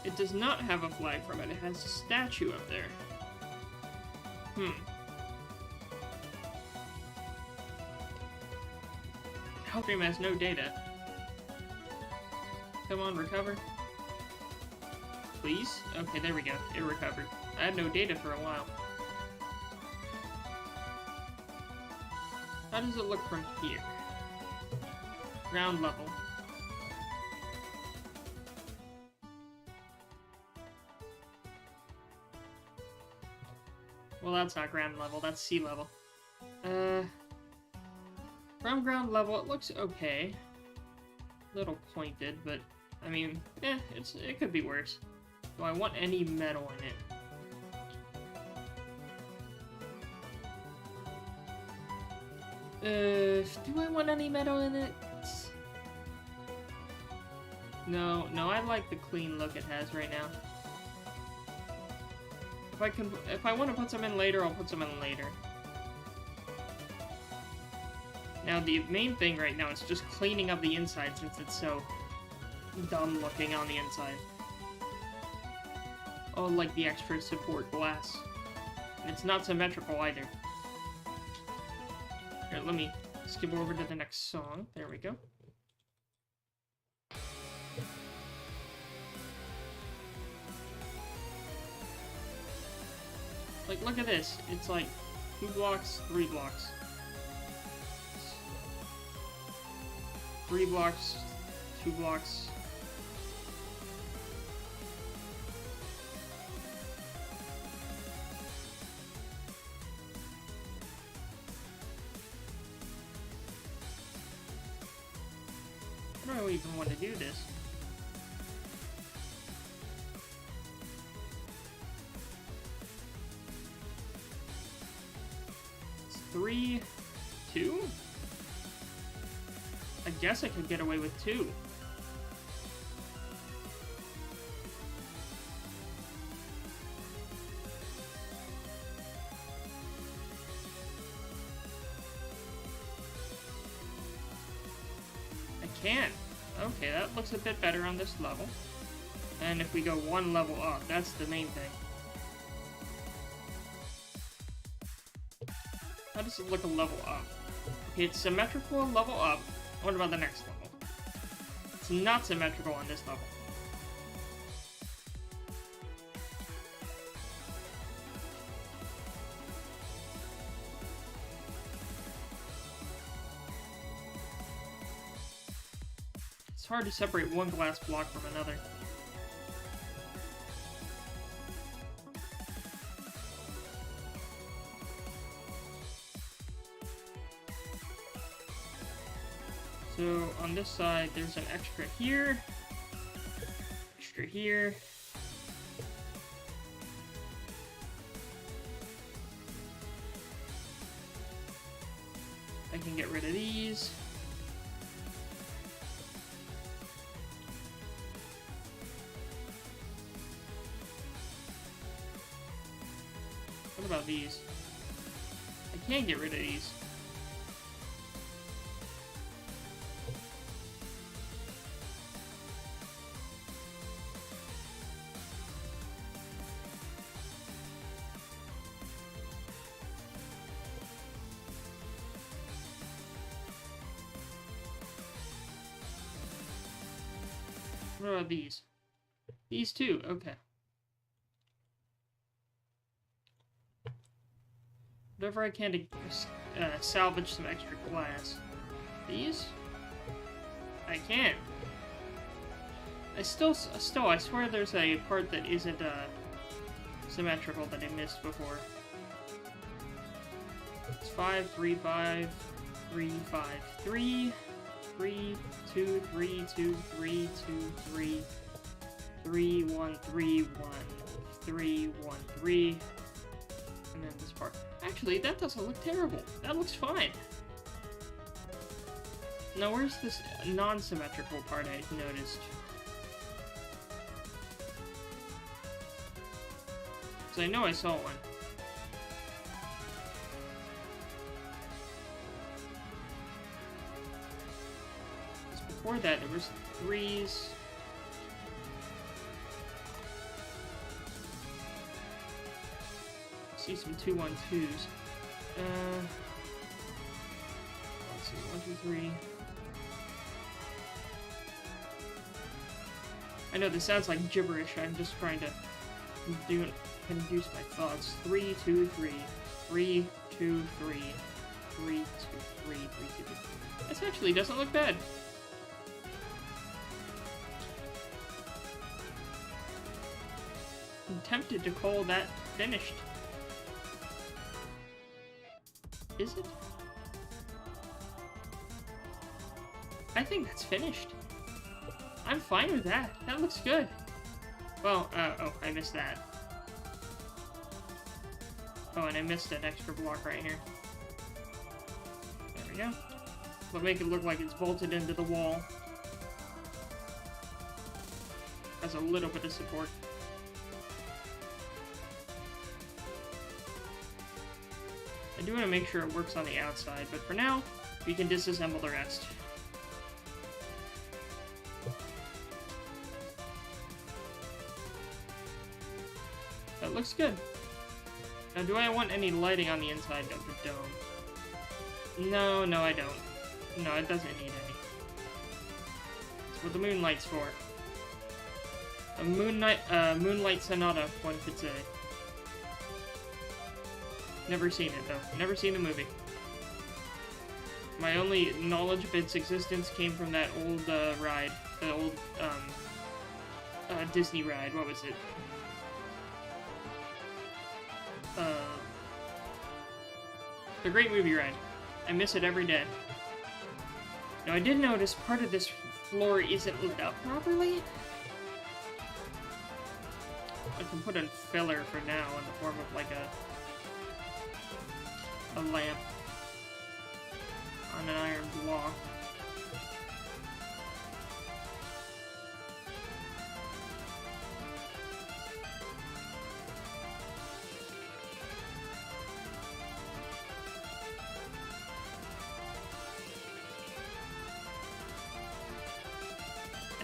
It does not have a flag from it. It has a statue up there. Helpdream has no data. Come on, recover. Please? Okay, there we go. It recovered. I had no data for a while. How does it look from here? Ground level. Well, that's not ground level, that's sea level. From ground level, it looks okay. Little pointed, but I mean, it could be worse. Do I want any metal in it? Do I want any metal in it? No, I like the clean look it has right now. If I want to put some in later, I'll put some in later. Now, the main thing right now is just cleaning up the inside since it's so dumb looking on the inside. Oh, like the extra support glass. And it's not symmetrical either. Here, let me skip over to the next song. There we go. Like, look at this. It's like 2 blocks, 3 blocks. 3 blocks, 2 blocks. I don't even want to do this. It's 3, 2? I guess I could get away with 2. I can't. Okay, that looks a bit better on this level. And if we go 1 level up, that's the main thing. How does it look a level up? Okay, it's symmetrical level up. What about the next level? It's not symmetrical on this level. It's hard to separate one glass block from another. So on this side, there's an extra here, extra here. I can get rid of these. What about these? I can get rid of these. What about these? These two, okay. Whatever I can to salvage some extra glass. These? I can't. I swear there's a part that isn't symmetrical that I missed before. It's 5, 3, 5, 3, 5, 3. 3, 2, 3, 2, 3, 2, 3, 3, 1, 3, 1, 3, 1, 3, and then this part. Actually, that doesn't look terrible. That looks fine. Now, where's this non-symmetrical part I noticed? Because I know I saw one. Before that, there was 3s. I see some 2, 1, 2s. Let's see, 1, 2, 3. I know this sounds like gibberish. I'm just trying to conduce my thoughts. 3, 2, 3. 3, 2, 3. 3, 2, 3. 3, 2, 3. This actually doesn't look bad. I'm tempted to call that finished. Is it? I think that's finished. I'm fine with that. That looks good. Well, oh, I missed that. Oh, and I missed an extra block right here. There we go. But make it look like it's bolted into the wall. Has a little bit of support. I do want to make sure it works on the outside, but for now, we can disassemble the rest. That looks good. Now, do I want any lighting on the inside of the dome? No, no, I don't. No, it doesn't need any. That's what the moonlight's for. A moonlight sonata, one could say. Never seen it, though. Never seen the movie. My only knowledge of its existence came from that old, ride. The old, Disney ride. What was it? The Great Movie Ride. I miss it every day. Now, I did notice part of this floor isn't lit up properly. I can put in filler for now in the form of, like, a lamp on an iron block.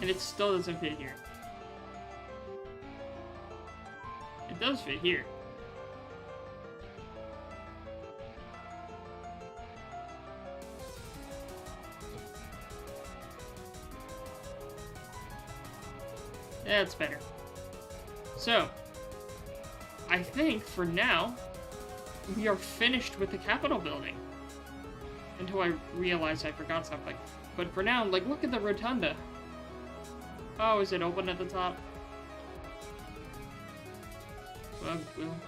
And it still doesn't fit here. It does fit here. That's better. So, I think for now, we are finished with the Capitol building. Until I realized I forgot something. But for now, like, look at the rotunda. Oh, is it open at the top? Well,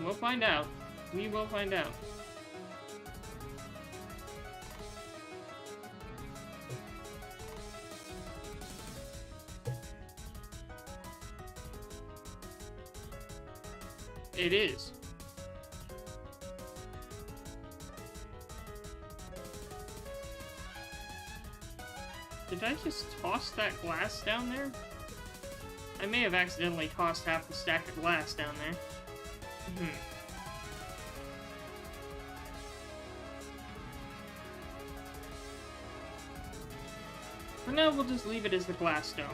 we'll find out. We will find out. It is. Did I just toss that glass down there? I may have accidentally tossed half the stack of glass down there. For now, we'll just leave it as the glass dome.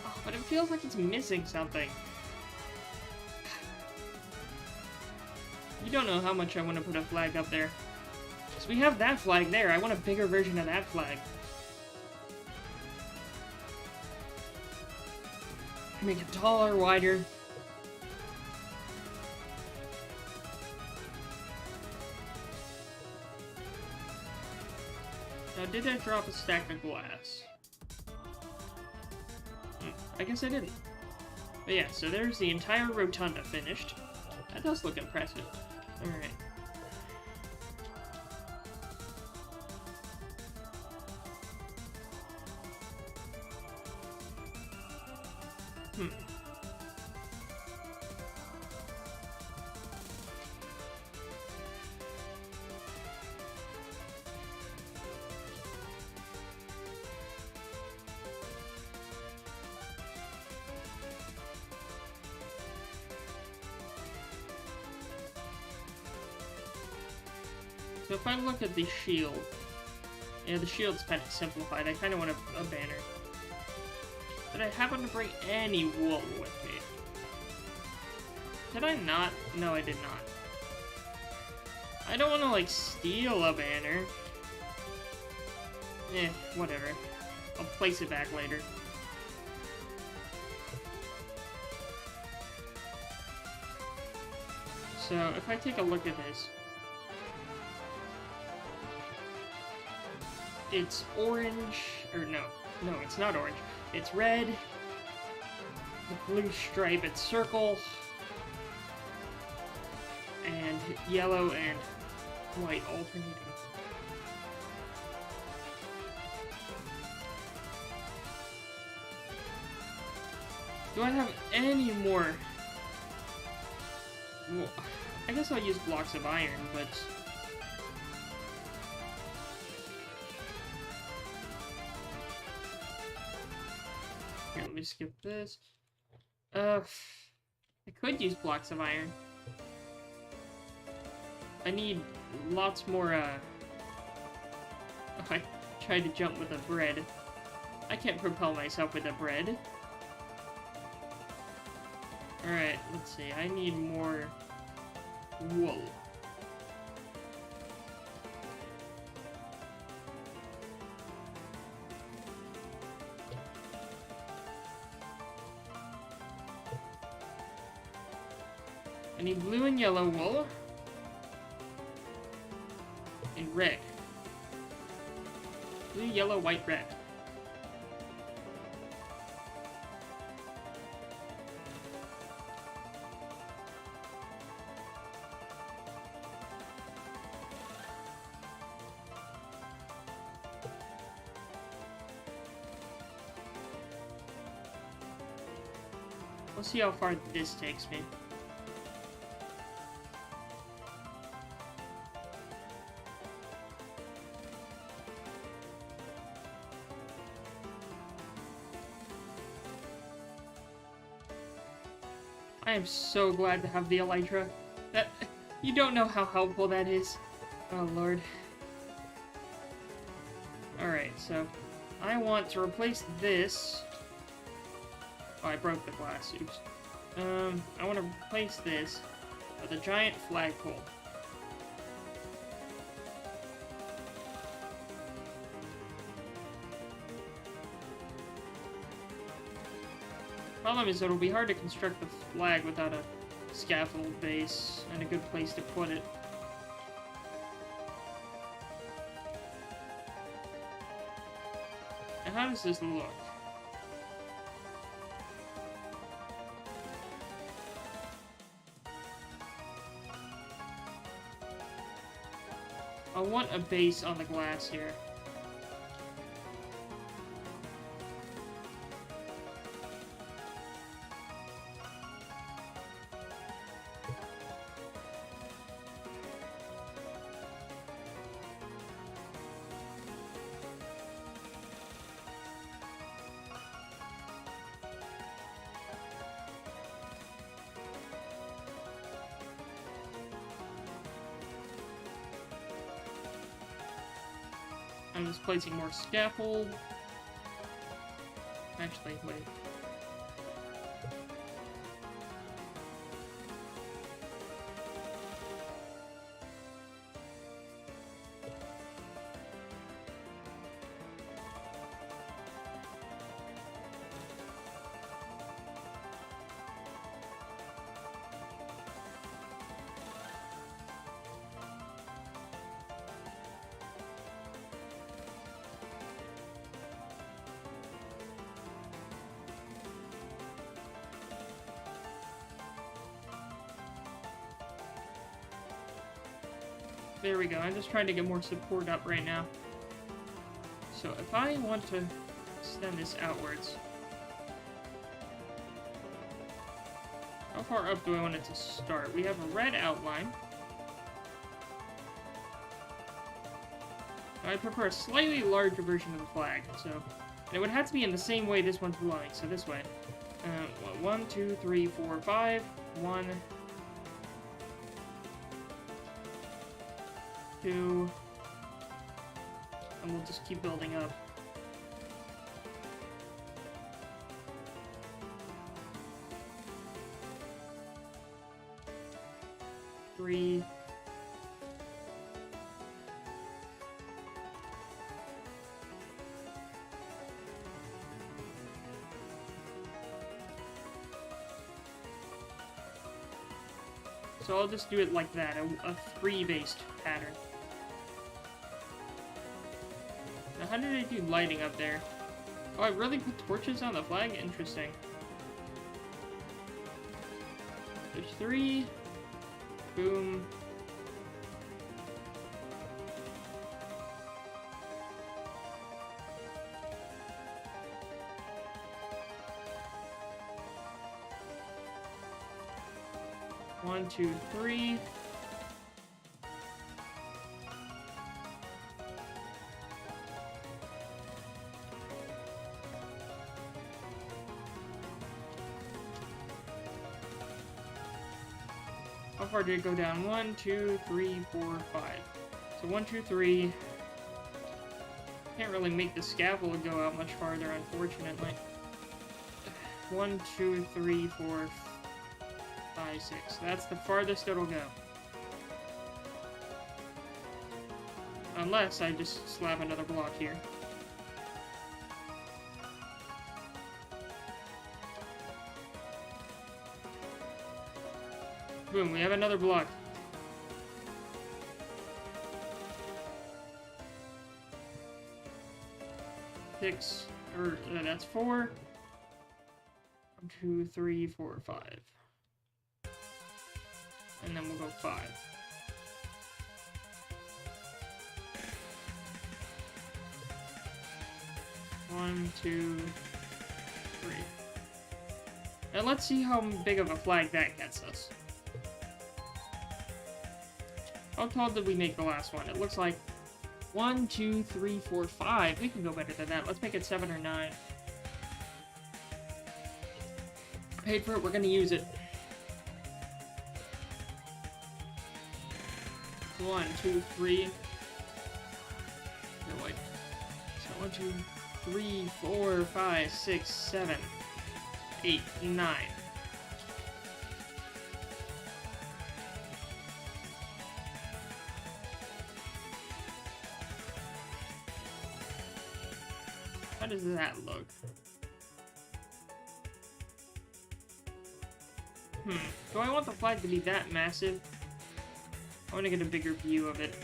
Oh, but it feels like it's missing something. You don't know how much I want to put a flag up there. So we have that flag there. I want a bigger version of that flag. Make it taller, wider. Now, did I drop a stack of glass? I guess I didn't. But yeah, so there's the entire rotunda finished. That does look impressive. Alright. So if I look at the shield, yeah, the shield's kind of simplified. I kind of want a banner. Did I happen to bring any wool with me? Did I not? No, I did not. I don't want to, like, steal a banner. Whatever. I'll place it back later. So, if I take a look at this, it's orange, or no, it's not orange. It's red, the blue striped circle, and yellow and white alternating. Do I have any more? Well, I guess I'll use blocks of iron, but... Here, let me skip this. I could use blocks of iron. I need lots more, I tried to jump with a bread. I can't propel myself with a bread. Alright, let's see. I need more wool. I need blue and yellow wool. And red. Blue, yellow, white, red. We'll see how far this takes me. I am so glad to have the elytra. That you don't know how helpful that is. Oh lord. Alright, so I want to replace this. Oh, I broke the glass, oops. I want to replace this with a giant flagpole. Problem is that it'll be hard to construct the flag without a scaffold base and a good place to put it. And how does this look? I want a base on the glass here. I'm just placing more scaffold. Actually, wait. There we go. I'm just trying to get more support up right now. So if I want to extend this outwards, how far up do I want it to start? We have a red outline. I prefer a slightly larger version of the flag, so and it would have to be in the same way this one's blowing, so this way. 1, 2, 3, 4, 5. 1, 2, and we'll just keep building up. 3. So I'll just do it like that, a 3-based pattern. Now how did I do lighting up there? Oh, I really put torches on the flag? Interesting. There's 3. Boom. One, two, 3. How far did it go down? 1, 2, 3, 4, 5. So 1, 2, 3. Can't really make the scaffold go out much farther, unfortunately. 1, 2, 3, 4, 5, 6. That's the farthest it'll go. Unless I just slap another block here. Boom, we have another block. Six, or that's 4. 1, 2, 3, 4, 5. And then we'll go 5. One, 2, 3. Now let's see how big of a flag that gets us. How tall did we make the last one? It looks like 1, 2, 3, 4, 5. We can go better than that. Let's make it 7 or 9. Paid for it, we're gonna use it. 1, 2, 3. No, wait. So 1, 2, 3, 4, 5, 6, 7, 8, 9. How does that look? Do I want the flag to be that massive? I want to get a bigger view of it.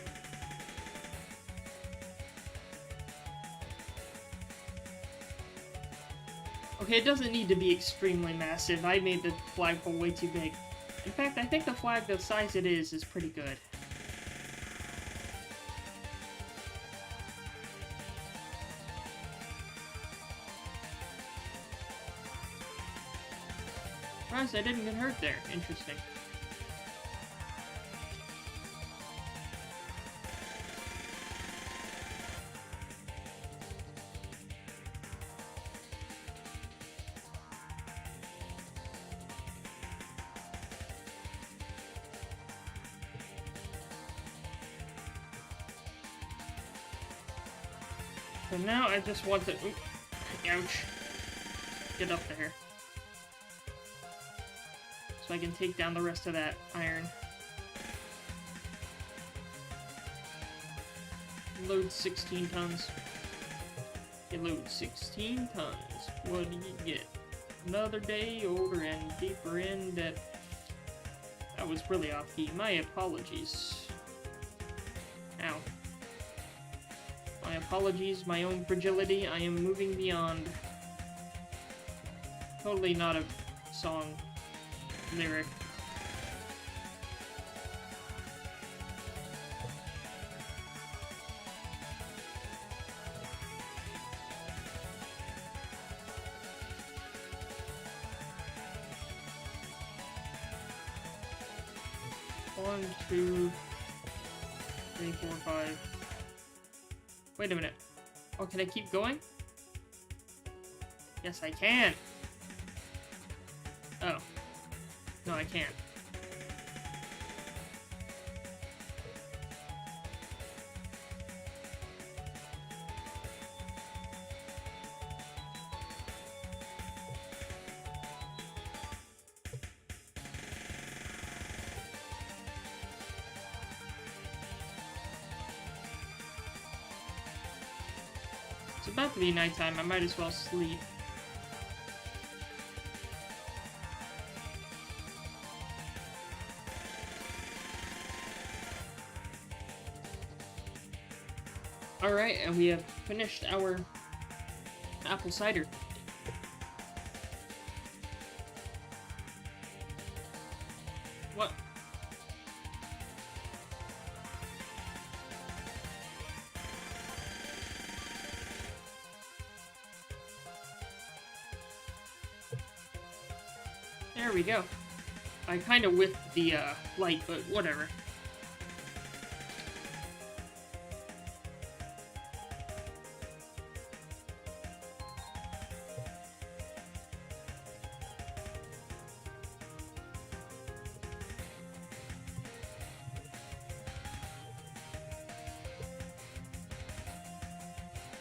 Okay, it doesn't need to be extremely massive. I made the flagpole way too big. In fact, I think the flag, the size it is pretty good. Surprised I didn't get hurt there. Interesting. So now I just want to... Oop, ouch. Get up there. So I can take down the rest of that iron. Load 16 tons. It loads 16 tons. What do you get? Another day older and deeper in debt. That was really off key. My apologies. Ow. My apologies, my own fragility. I am moving beyond. Totally not a song lyric. One, 2, 3, 4, 5. Wait a minute. Oh, can I keep going? Yes, I can. Oh. No, I can't. It's about to be nighttime. I might as well sleep. Alright, and we have finished our apple cider. What? There we go. I kind of whiffed the light, but whatever.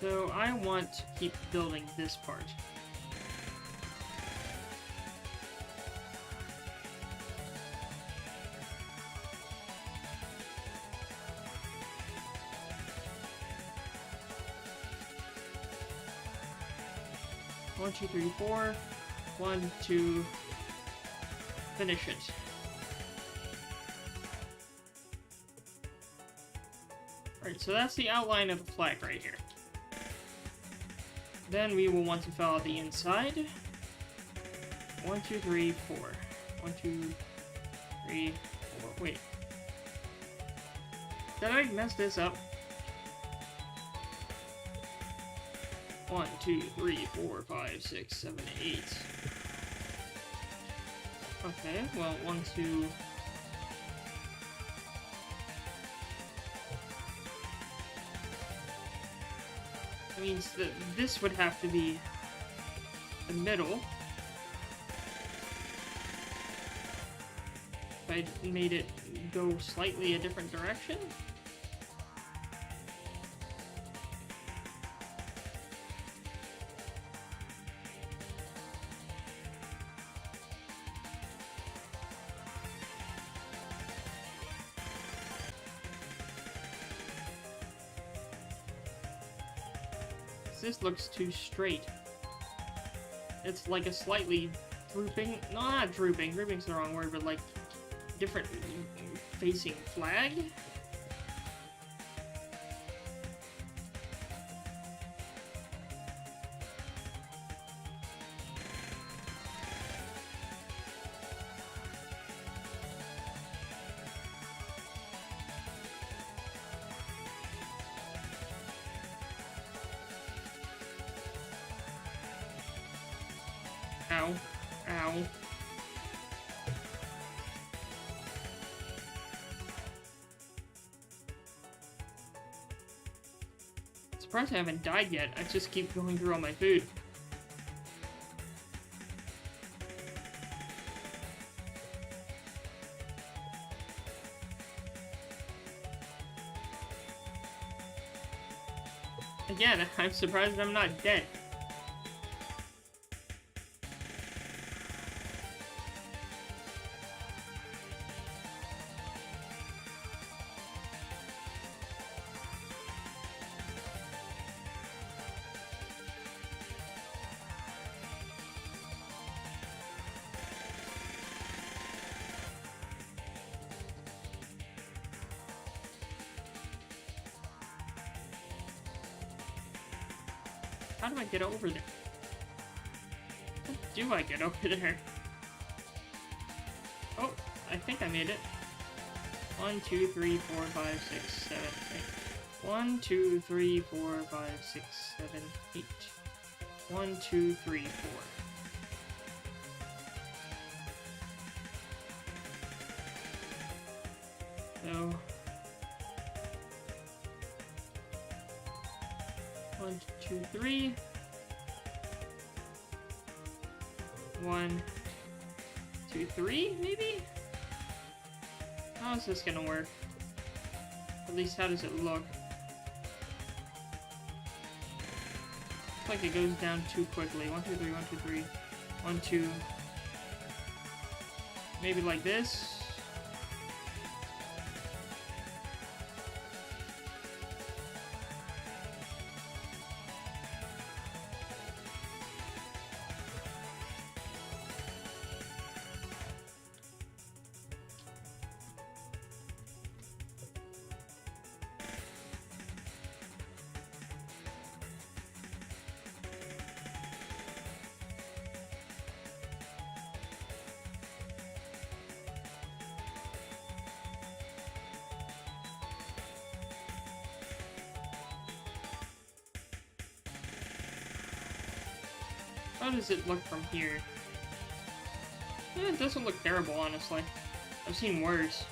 So I want to keep building this part. One, two, three, four. 1, 2. Finish it. Alright, so that's the outline of the flag right here. Then we will want to fill out the inside. 1, 2, 3, 4. 1, 2, 3, 4. Wait. Did I mess this up? 1, 2, 3, 4, 5, 6, 7, 8. Okay, well, 1, 2. That means that this would have to be the middle. If I made it go slightly a different direction. This looks too straight. It's like a slightly drooping, no, not drooping, drooping's the wrong word, but like different facing flag. Ow. Ow. Surprised I haven't died yet. I just keep going through all my food. Again, I'm surprised I'm not dead. How do I get over there? How do I get over there? Oh, I think I made it. 1, 2, 3, 4, 5, 6, 7, 8. 1, 2, 3, 4, 5, 6, 7, 8. 1, 2, 3, 4. So 1, 2, 3. 1, 2, 3, maybe? How is this gonna work? At least, how does it look? Looks like it goes down too quickly. 1, 2, 3, 1, 2, 3. 1, 2. Maybe like this? How does it look from here? It doesn't look terrible, honestly. I've seen worse.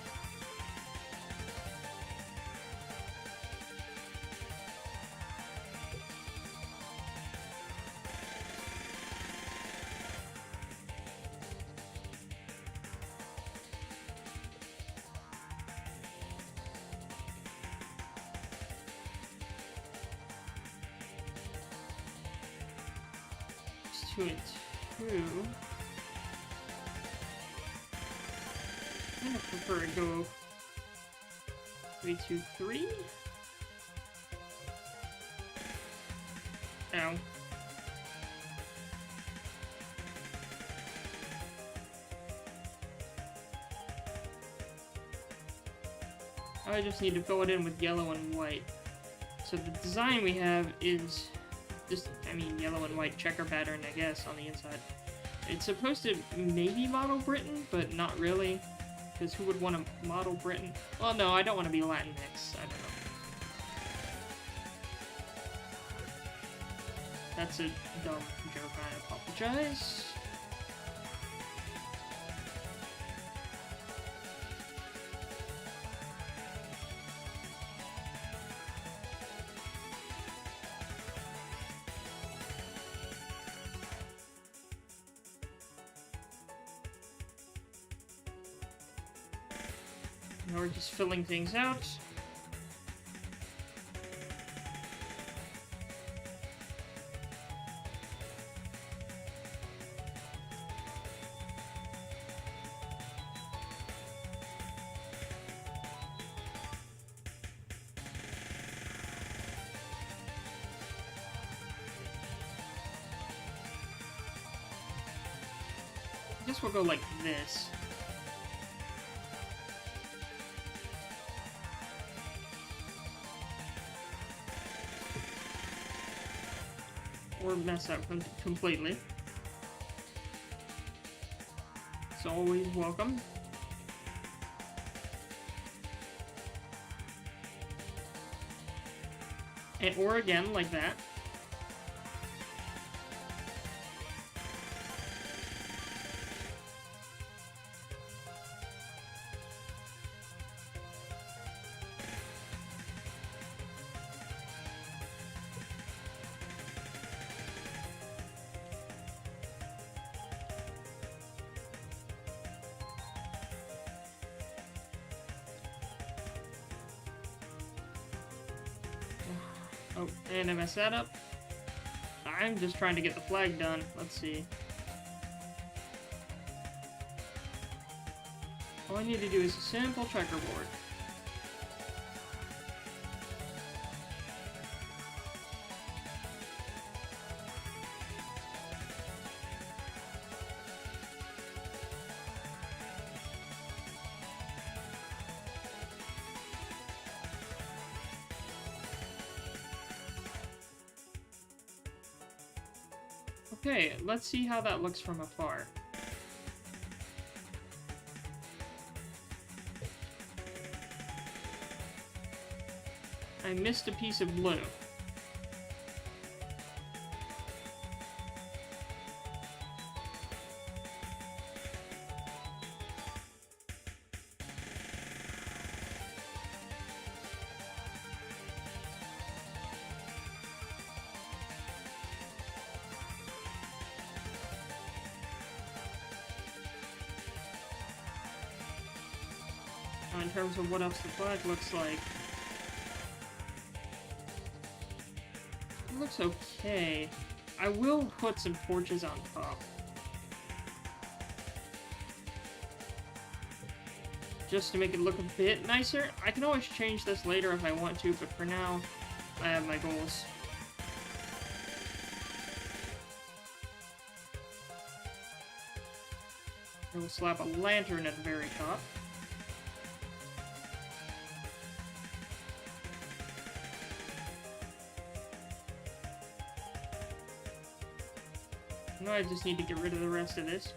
It's 2 and 2. I prefer to go 3, 2, 3. Ow. I just need to fill it in with yellow and white. So the design we have is just, I mean, yellow and white checker pattern, I guess, on the inside. It's supposed to maybe model Britain, but not really. Because who would want to model Britain? Well, no, I don't want to be Latinx. I don't know. That's a dumb joke. I apologize. Now we're just filling things out. I guess we'll go like this. Or mess up completely. It's always welcome. And, or again, like that. Oh, and I messed that up. I'm just trying to get the flag done. Let's see. All I need to do is a simple checkerboard. Okay, let's see how that looks from afar. I missed a piece of blue. In terms of what else the flag looks like. It looks okay. I will put some torches on top. Just to make it look a bit nicer. I can always change this later if I want to, but for now, I have my goals. I will slap a lantern at the very top. No, I just need to get rid of the rest of this.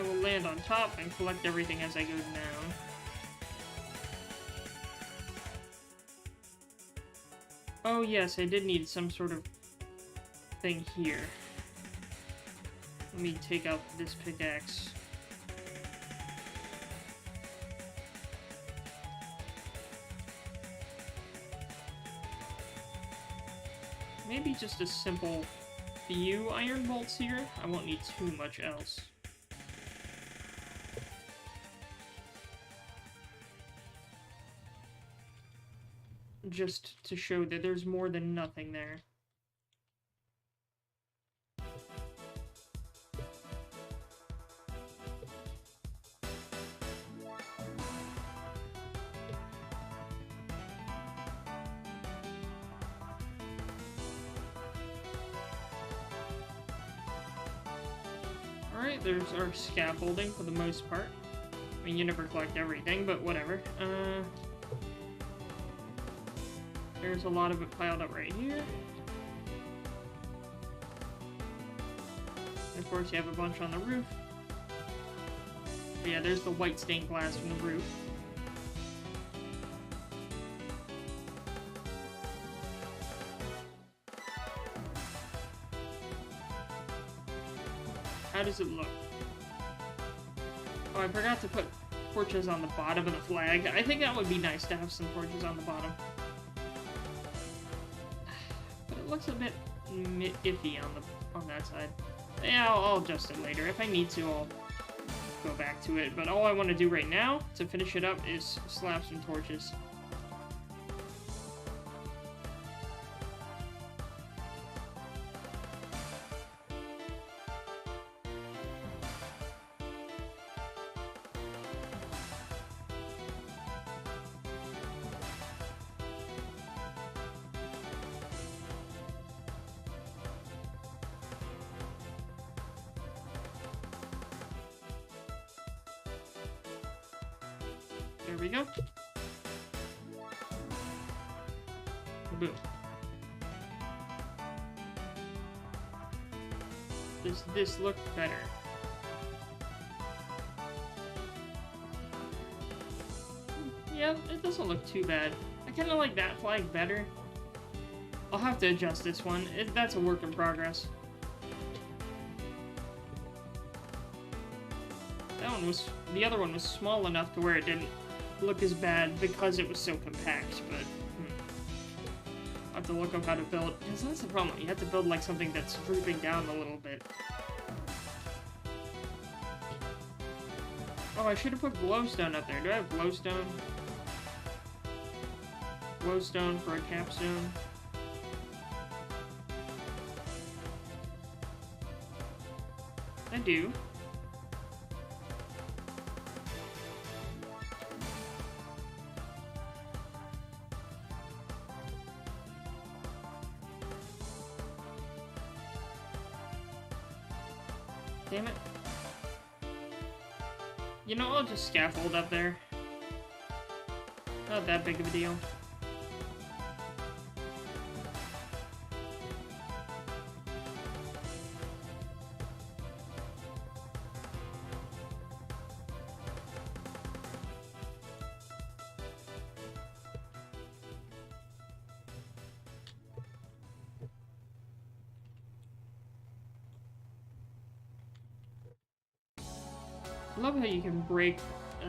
will land on top and collect everything as I go down. Oh yes, I did need some sort of thing here. Let me take out this pickaxe. Maybe just a simple few iron bolts here. I won't need too much else. Just to show that there's more than nothing there. Alright, there's our scaffolding for the most part. I mean, you never collect everything, but whatever. There's a lot of it piled up right here. And of course, you have a bunch on the roof. But yeah, there's the white stained glass from the roof. How does it look? Oh, I forgot to put torches on the bottom of the flag. I think that would be nice to have some torches on the bottom. But it looks a bit iffy on that side. Yeah, I'll adjust it later. If I need to, I'll go back to it. But all I want to do right now, to finish it up, is slap some torches. There we go. Boom. Does this look better? Yeah, it doesn't look too bad. I kind of like that flag better. I'll have to adjust this one. That's a work in progress. The other one was small enough to where it didn't look as bad because it was so compact, but I'll have to look up how to build, because that's the problem. You have to build like something that's drooping down a little bit. Oh, I should have put glowstone up there. Do I have glowstone? Glowstone for a capstone. I do. Damn it. You know, I'll just scaffold up there. Not that big of a deal. I love how you can break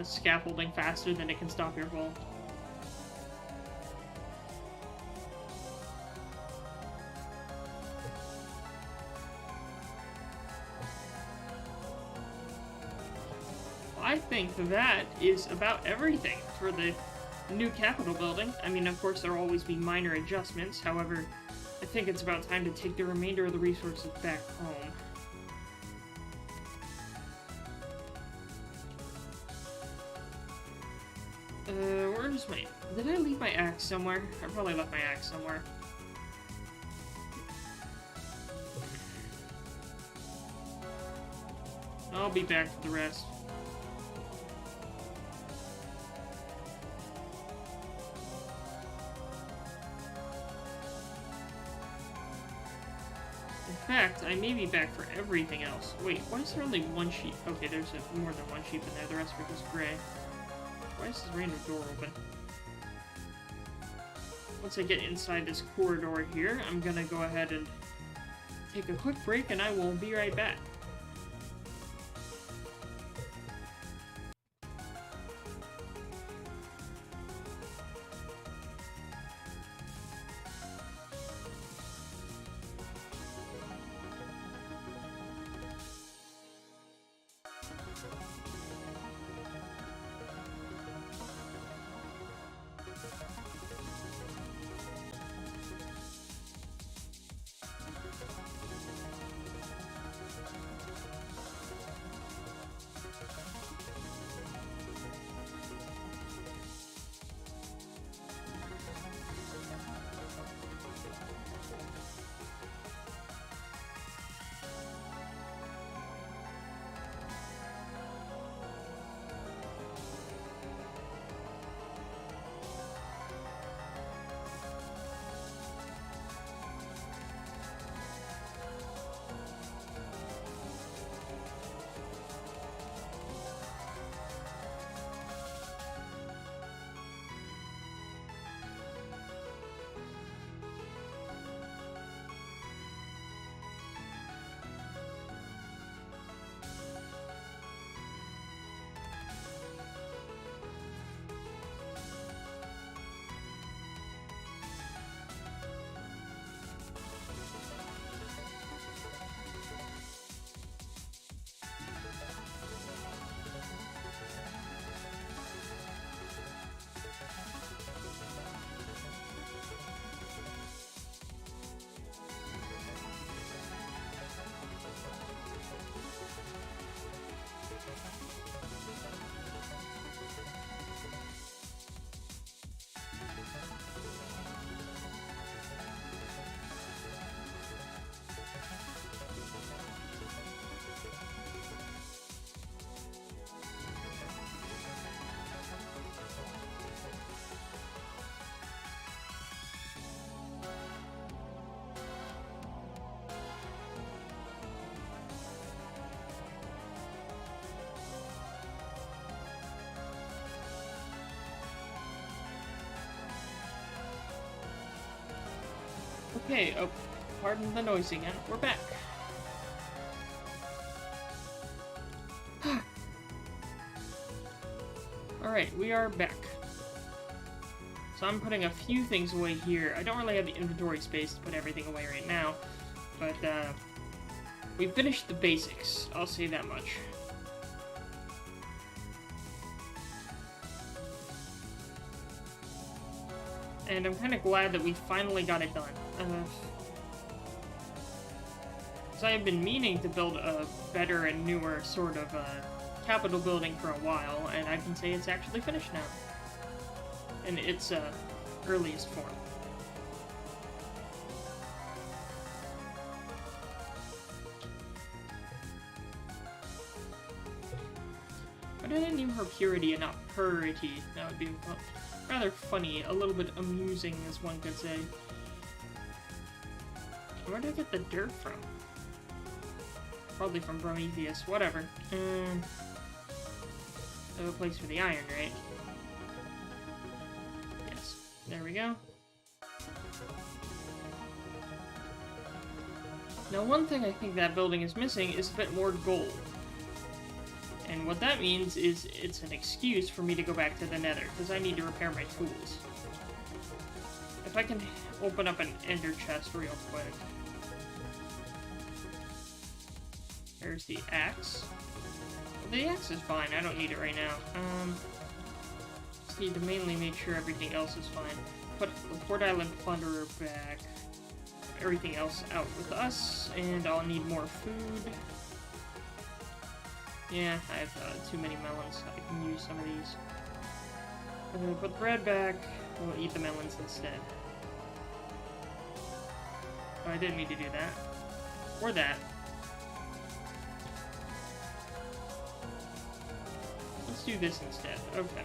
scaffolding faster than it can stop your fall. I think that is about everything for the new Capitol building. I mean, of course, there will always be minor adjustments. However, I think it's about time to take the remainder of the resources back home. Where's my... Did I leave my axe somewhere? I probably left my axe somewhere. I'll be back for the rest. fact, I may be back for everything else. Wait, why is there only one sheep? Okay, there's more than one sheep in there. The rest are just gray. Why is this random door open? Once I get inside this corridor here, I'm gonna go ahead and take a quick break, and I will be right back. Okay, oh, pardon the noise again. We're back. Alright, we are back. So I'm putting a few things away here. I don't really have the inventory space to put everything away right now, but we finished the basics. I'll say that much. And I'm kind of glad that we finally got it done. Because I have been meaning to build a better and newer sort of Capitol building for a while, and I can say it's actually finished now. In its earliest form. Why did I name her Purity and not Purity? That would be rather funny, a little bit amusing, as one could say. Where did I get the dirt from? Probably from Prometheus, whatever. I have a place for the iron, right? Yes, there we go. Now, one thing I think that building is missing is a bit more gold. And what that means is it's an excuse for me to go back to the Nether, because I need to repair my tools. If I can open up an ender chest real quick. There's the axe. Well, the axe is fine, I don't need it right now. Just need to mainly make sure everything else is fine. Put the Port Island Plunderer back. Everything else out with us, and I'll need more food. Yeah, I have too many melons. I can use some of these. Put the bread back. We'll eat the melons instead. Oh, I didn't mean to do that. Or that. Let's do this instead. Okay.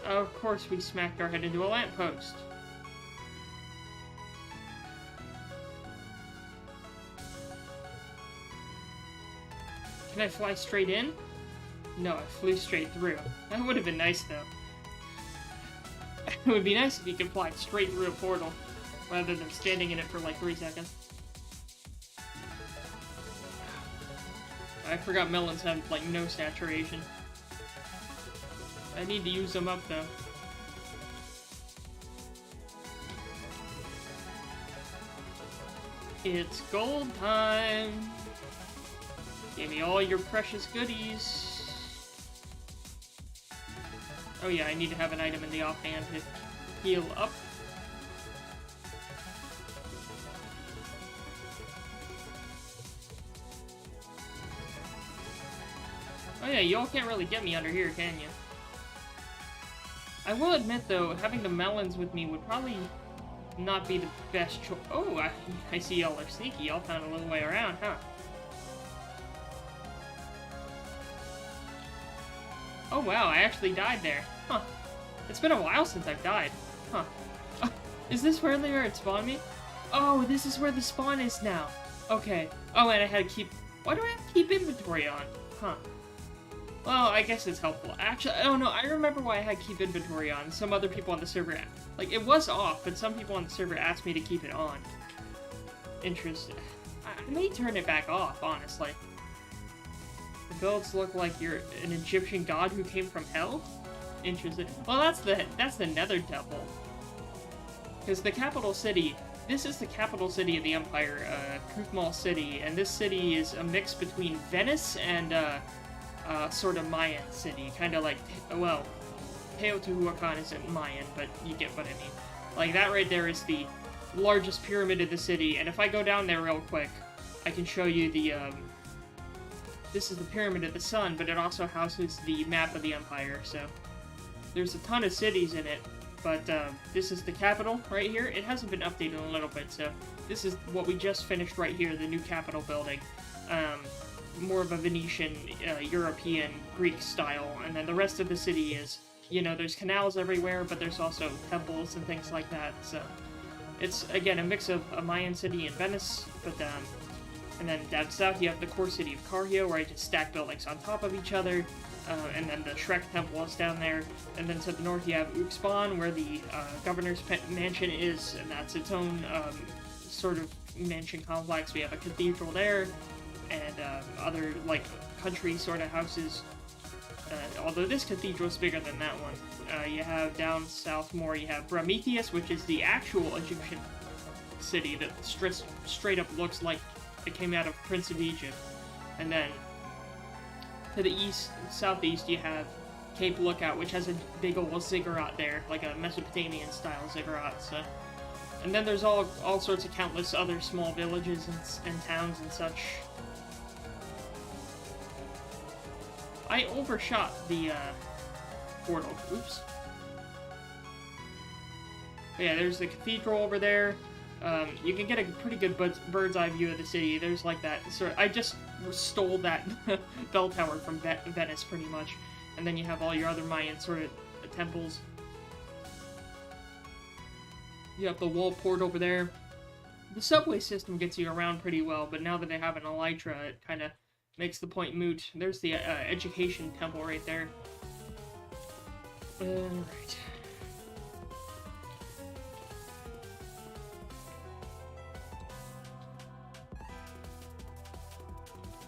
Of course we smacked our head into a lamppost. Can I fly straight in? No, I flew straight through. That would have been nice, though. It would be nice if you could fly straight through a portal, rather than standing in it for like 3 seconds. I forgot melons have, like, no saturation. I need to use them up, though. It's gold time! Give me all your precious goodies. Oh yeah, I need to have an item in the offhand to heal up. Oh yeah, y'all can't really get me under here, can you? I will admit, though, having the melons with me would probably not be the best choice. Oh, I see y'all are sneaky. Y'all found a little way around, huh? Oh wow, I actually died there. Huh. It's been a while since I've died. Huh. Is this where they are at spawn me? Oh, this is where the spawn is now. Okay. Oh, and I had to keep... Why do I have to keep inventory on? Huh. Well, I guess it's helpful. Actually, I don't know. I remember why I had to keep inventory on. Some other people on the server... Like, it was off, but some people on the server asked me to keep it on. Interesting. I may turn it back off, honestly. The builds look like you're an Egyptian god who came from hell? Interesting. Well, that's the Nether Temple. Because the capital city... This is the capital city of the Empire, Kufmal City, and this city is a mix between Venice and, sort of Mayan city. Kind of like... Well, Teotihuacan isn't Mayan, but you get what I mean. Like, that right there is the largest pyramid of the city, and if I go down there real quick, I can show you the, This is the Pyramid of the Sun, but it also houses the map of the Empire, so... There's a ton of cities in it, but, this is the capital right here. It hasn't been updated a little bit, so... This is what we just finished right here, the new Capitol building. More of a Venetian, European, Greek style, and then the rest of the city is... You know, there's canals everywhere, but there's also temples and things like that, so... It's, again, a mix of a Mayan city and Venice, but, and then down south you have the core city of Cargio, where I just stack buildings on top of each other, and then the Shrek Temple is down there, and then to the north you have Uxban, where the governor's mansion is, and that's its own sort of mansion complex. We have a cathedral there, and other, like, country sort of houses, although this cathedral is bigger than that one. You have down south more, you have Prometheus, which is the actual Egyptian city that straight up looks like it came out of Prince of Egypt. And then to the east, southeast, you have Cape Lookout, which has a big old ziggurat there, like a Mesopotamian style ziggurat. So, and then there's all sorts of countless other small villages and towns and such. I overshot the portal. Oops. But yeah, there's the cathedral over there. You can get a pretty good bird's eye view of the city. There's like that sort of, I just stole that bell tower from Venice pretty much. And then you have all your other Mayan sort of temples. You have the wall port over there. The subway system gets you around pretty well, but now that they have an elytra, it kind of makes the point moot. There's the education temple right there. Right.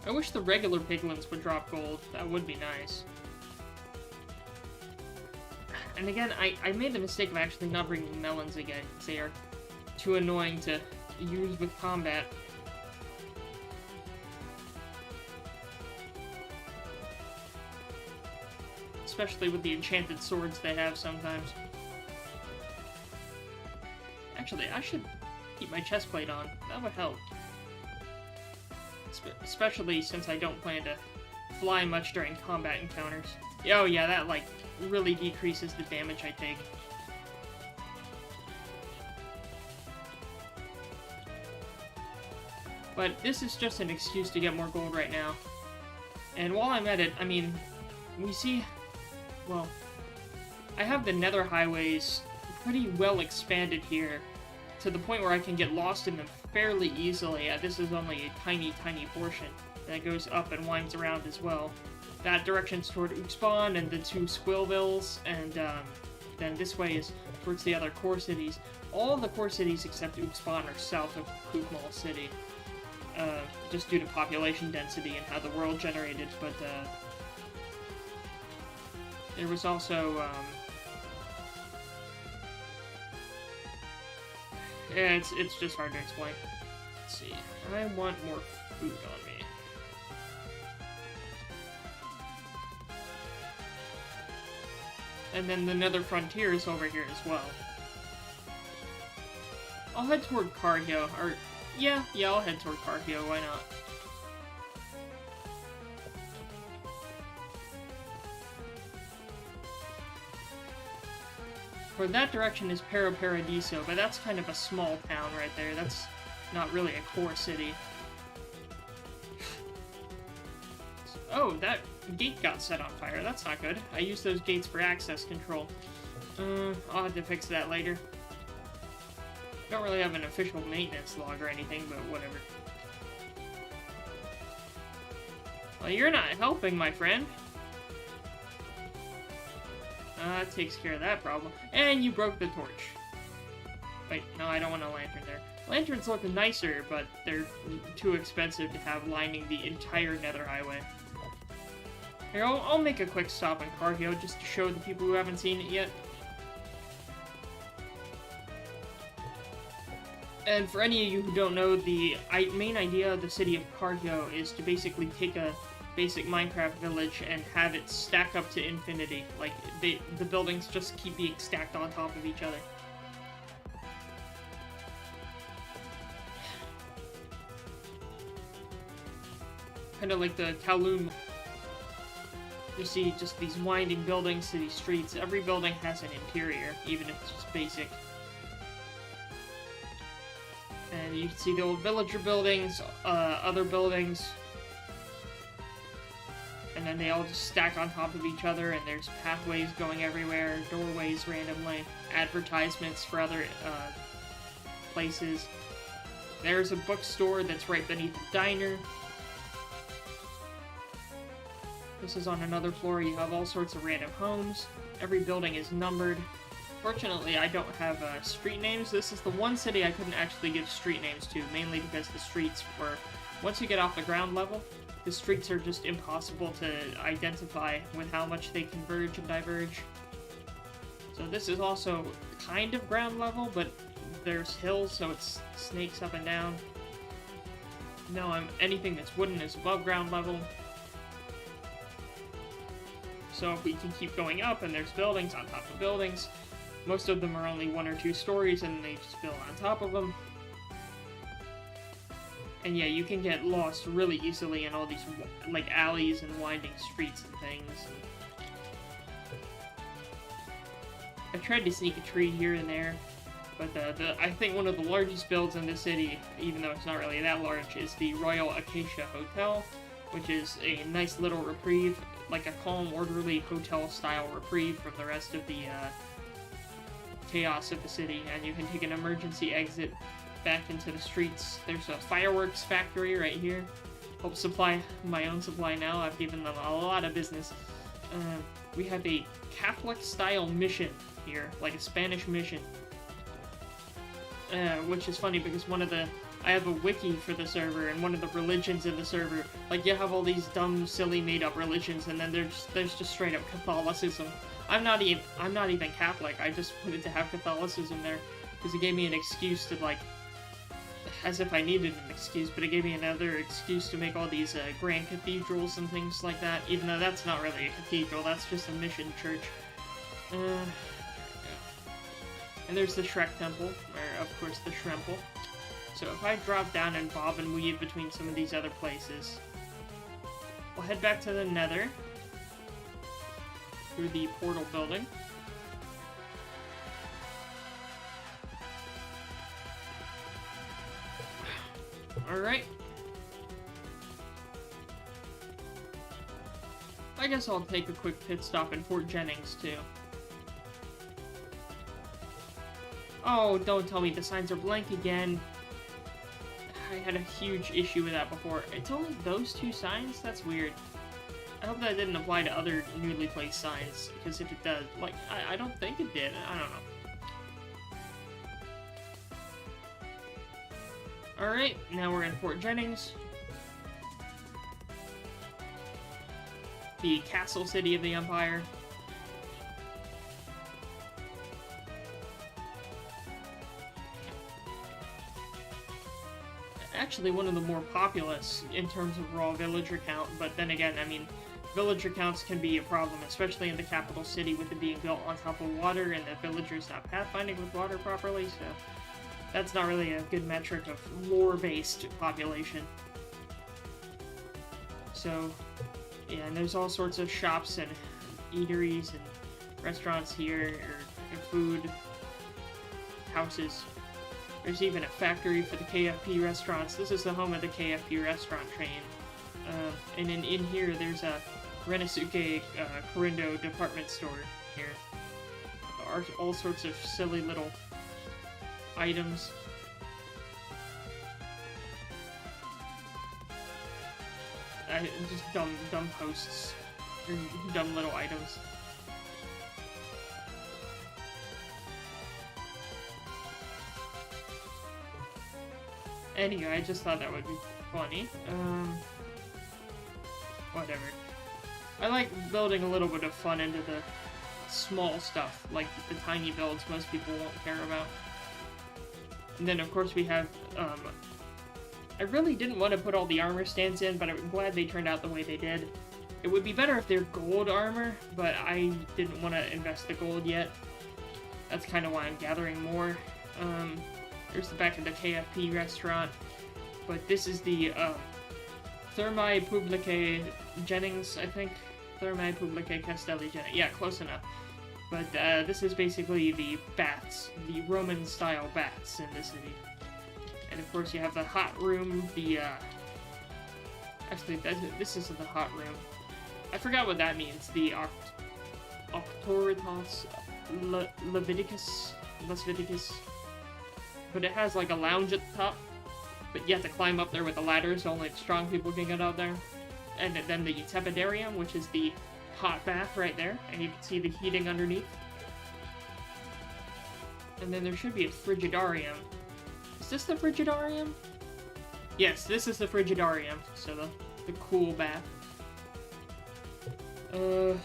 I wish the regular piglins would drop gold. That would be nice. And again, I made the mistake of actually not bringing melons again, because they are too annoying to use with combat. Especially with the enchanted swords they have sometimes. Actually, I should keep my chestplate on. That would help. Especially since I don't plan to fly much during combat encounters. Oh yeah, that, like, really decreases the damage I take. But this is just an excuse to get more gold right now. And while I'm at it, I mean, we see... Well, I have the nether highways pretty well expanded here, to the point where I can get lost in them fairly easily. This is only a tiny, tiny portion that goes up and winds around as well. That direction's toward Uxban and the 2 Squillvilles, and then this way is towards the other core cities. All the core cities except Uxban are south of Kufmal City, just due to population density and how the world generated, but there was also, yeah, it's just hard to explain. Let's see, I want more food on me. And then the Nether Frontier is over here as well. I'll head toward Cargio, or... Yeah, I'll head toward Cargio, why not? For that direction is Paradiso, but that's kind of a small town right there. That's not really a core city. Oh, that gate got set on fire. That's not good. I used those gates for access control. I'll have to fix that later. Don't really have an official maintenance log or anything, but whatever. Well, you're not helping, my friend. That takes care of that problem. And you broke the torch. Wait, no, I don't want a lantern there. Lanterns look nicer, but they're too expensive to have lining the entire Nether Highway. Here, I'll make a quick stop in Cargio just to show the people who haven't seen it yet. And for any of you who don't know, the main idea of the city of Cargio is to basically take a basic Minecraft village and have it stack up to infinity. Like, the buildings just keep being stacked on top of each other. Kind of like the Kowloon. You see just these winding buildings to these streets. Every building has an interior, even if it's just basic. And you can see the old villager buildings, other buildings. And then they all just stack on top of each other, and there's pathways going everywhere, doorways randomly, advertisements for other places. There's a bookstore that's right beneath the diner. This is on another floor. You have all sorts of random homes. Every building is numbered. Fortunately, I don't have street names. This is the one city I couldn't actually give street names to, mainly because the streets were... Once you get off the ground level, the streets are just impossible to identify with how much they converge and diverge. So this is also kind of ground level, but there's hills, so it snakes up and down. No, anything that's wooden is above ground level. So if we can keep going up, and there's buildings on top of buildings, most of them are only 1 or 2 stories, and they just build on top of them. And yeah, you can get lost really easily in all these, like, alleys and winding streets and things. I tried to sneak a tree here and there, but I think one of the largest builds in this city, even though it's not really that large, is the Royal Acacia Hotel, which is a nice little reprieve, like a calm, orderly hotel-style reprieve from the rest of the chaos of the city, and you can take an emergency exit back into the streets. There's a fireworks factory right here. Help supply my own supply now. I've given them a lot of business. We have a Catholic-style mission here, like a Spanish mission. Which is funny because I have a wiki for the server, and one of the religions in the server, like, you have all these dumb, silly, made-up religions, and then there's just straight-up Catholicism. I'm not even Catholic. I just wanted to have Catholicism there because it gave me an excuse to, like, as if I needed an excuse, but it gave me another excuse to make all these grand cathedrals and things like that, even though that's not really a cathedral, that's just a mission church. There we go. And there's the Shrek Temple, or, of course, the Shremple. So if I drop down and bob and weave between some of these other places, we'll head back to the Nether through the portal building. Alright. I guess I'll take a quick pit stop in Fort Jennings, too. Oh, don't tell me the signs are blank again. I had a huge issue with that before. It's only those two signs? That's weird. I hope that didn't apply to other newly placed signs, because if it does, like, I don't think it did. I don't know. Alright, now we're in Fort Jennings. The castle city of the Empire. Actually, one of the more populous in terms of raw villager count, but then again, I mean, villager counts can be a problem, especially in the capital city with it being built on top of water and the villagers not pathfinding with water properly, so that's not really a good metric of lore-based population. So, yeah, and there's all sorts of shops and eateries and restaurants here, or food, houses. There's even a factory for the KFP restaurants. This is the home of the KFP restaurant chain. And in here, there's a Renosuke Korindo department store here. There are all sorts of silly little items. Just dumb posts. Or dumb little items. Anyway, I just thought that would be funny. Whatever. I like building a little bit of fun into the small stuff, like the tiny builds most people won't care about. And then, of course, we have, I really didn't want to put all the armor stands in, but I'm glad they turned out the way they did. It would be better if they're gold armor, but I didn't want to invest the gold yet. That's kind of why I'm gathering more. There's the back of the KFP restaurant, but this is the, Thermae Publicae Jennings, I think. Thermae Publicae Castelli Jennings. Yeah, close enough. But, this is basically the baths, the Roman-style baths in the city. And, of course, you have the hot room, the, actually, this isn't the hot room. I forgot what that means. The Octoritas Leviticus. But it has like a lounge at the top, but you have to climb up there with a ladder, so only strong people can get out there. And then the Tepidarium, which is the hot bath right there, and you can see the heating underneath. And then there should be a Frigidarium. Is this the Frigidarium? Yes, this is the Frigidarium, so the cool bath. And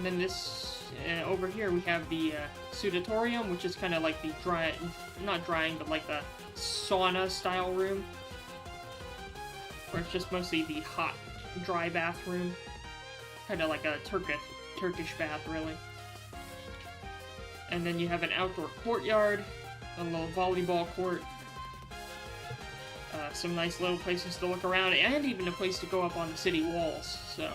then this, over here we have the Sudatorium, which is kind of like the not drying, but like the sauna-style room. Where it's just mostly the hot, dry bathroom. Kind of like a Turkish bath, really. And then you have an outdoor courtyard, a little volleyball court, some nice little places to look around, and even a place to go up on the city walls, so...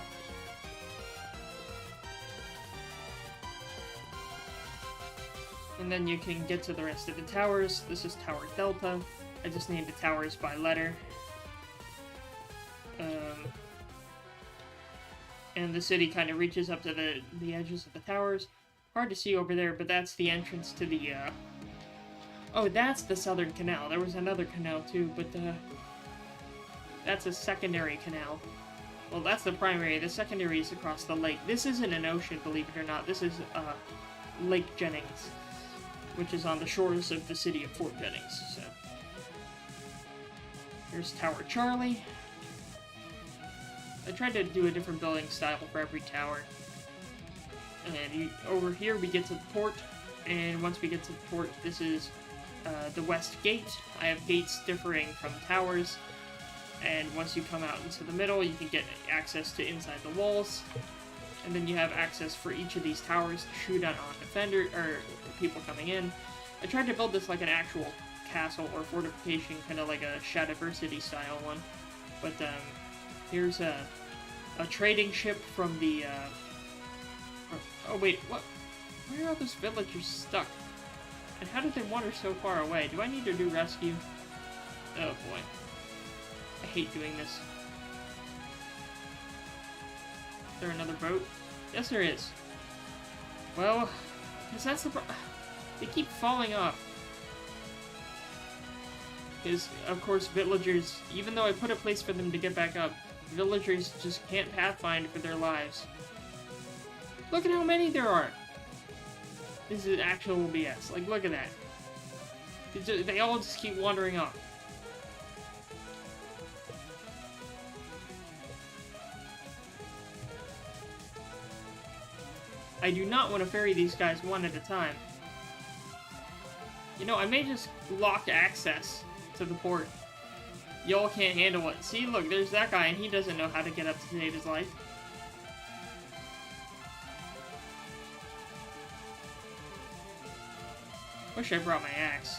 And then you can get to the rest of the towers. This is Tower Delta. I just named the towers by letter. And the city kind of reaches up to the edges of the towers. Hard to see over there, but that's the entrance to the, Oh, that's the Southern Canal. There was another canal, too, but, that's a secondary canal. Well, that's the primary. The secondary is across the lake. This isn't an ocean, believe it or not. This is, Lake Jennings, which is on the shores of the city of Fort Jennings, so. Here's Tower Charlie. I tried to do a different building style for every tower. And over here we get to the port, and once we get to the port, this is the West Gate. I have gates differing from towers, and once you come out into the middle, you can get access to inside the walls. And then you have access for each of these towers to shoot on defender or people coming in. I tried to build this like an actual castle or fortification, kind of like a Shadiversity style one. But here's a trading ship from the. Oh wait, what? Where are those villagers stuck? And how did they wander so far away? Do I need to do rescue? Oh boy, I hate doing this. Is there another boat? Yes, there is. Well, because that's the they keep falling off. Because, of course, villagers, even though I put a place for them to get back up, villagers just can't pathfind for their lives. Look at how many there are! This is actual BS. Like, look at that. They all just keep wandering off. I do not want to ferry these guys one at a time. You know, I may just lock access to the port. Y'all can't handle it. See, look, there's that guy, and he doesn't know how to get up to save his life. Wish I brought my axe.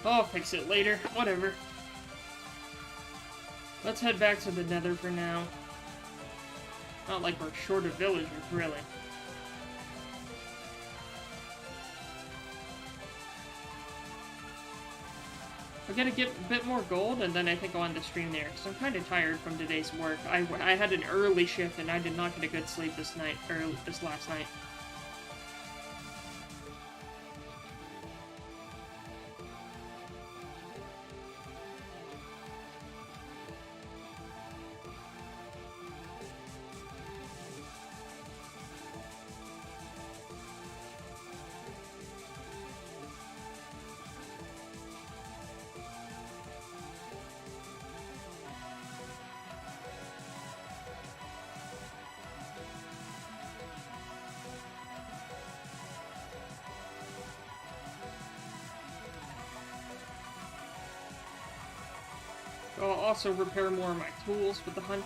I'll fix it later. Whatever. Let's head back to the Nether for now. Not like we're short of villagers, really. I'll get a bit more gold, and then I think I'll end the stream there, because I'm kind of tired from today's work. I had an early shift, and I did not get a good sleep this night, or this last night. I'll also repair more of my tools with the hunt.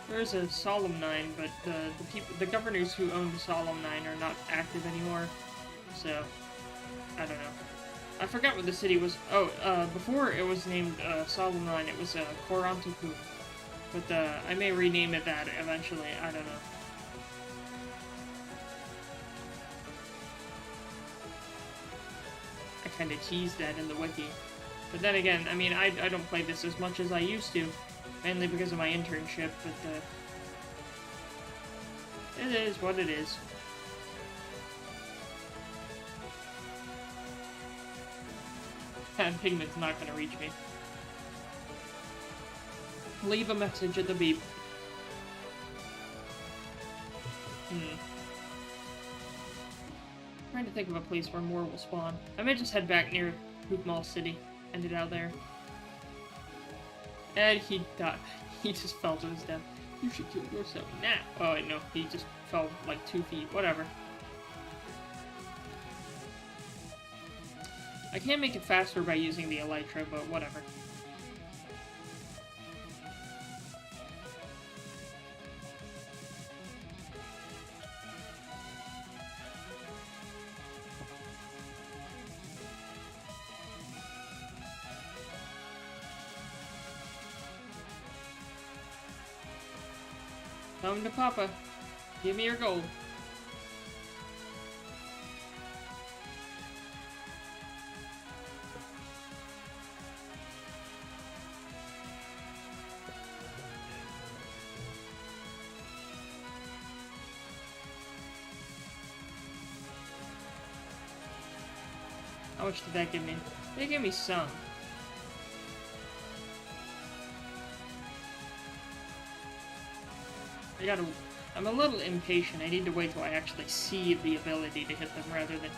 There's a Solemn 9, but the governors who own the Solemn 9 are not active anymore, so I don't know. I forgot what the city was. Oh, before it was named Solemn 9, it was Korantuku, but I may rename it that eventually. I don't know. I kind of teased that in the wiki, but then again, I mean, I don't play this as much as I used to. Mainly because of my internship, but it is what it is. That pigment's not gonna reach me. Leave a message at the beep. Trying to think of a place where more will spawn. I may just head back near Kufmal City. End it out there. And he died. He just fell to his death. You should kill yourself now. Oh, wait, no. He just fell like 2 feet. Whatever. I can't make it faster by using the elytra, but whatever. Come to Papa. Give me your gold. How much did that give me? They gave me some. I'm a little impatient. I need to wait till I actually see the ability to hit them rather than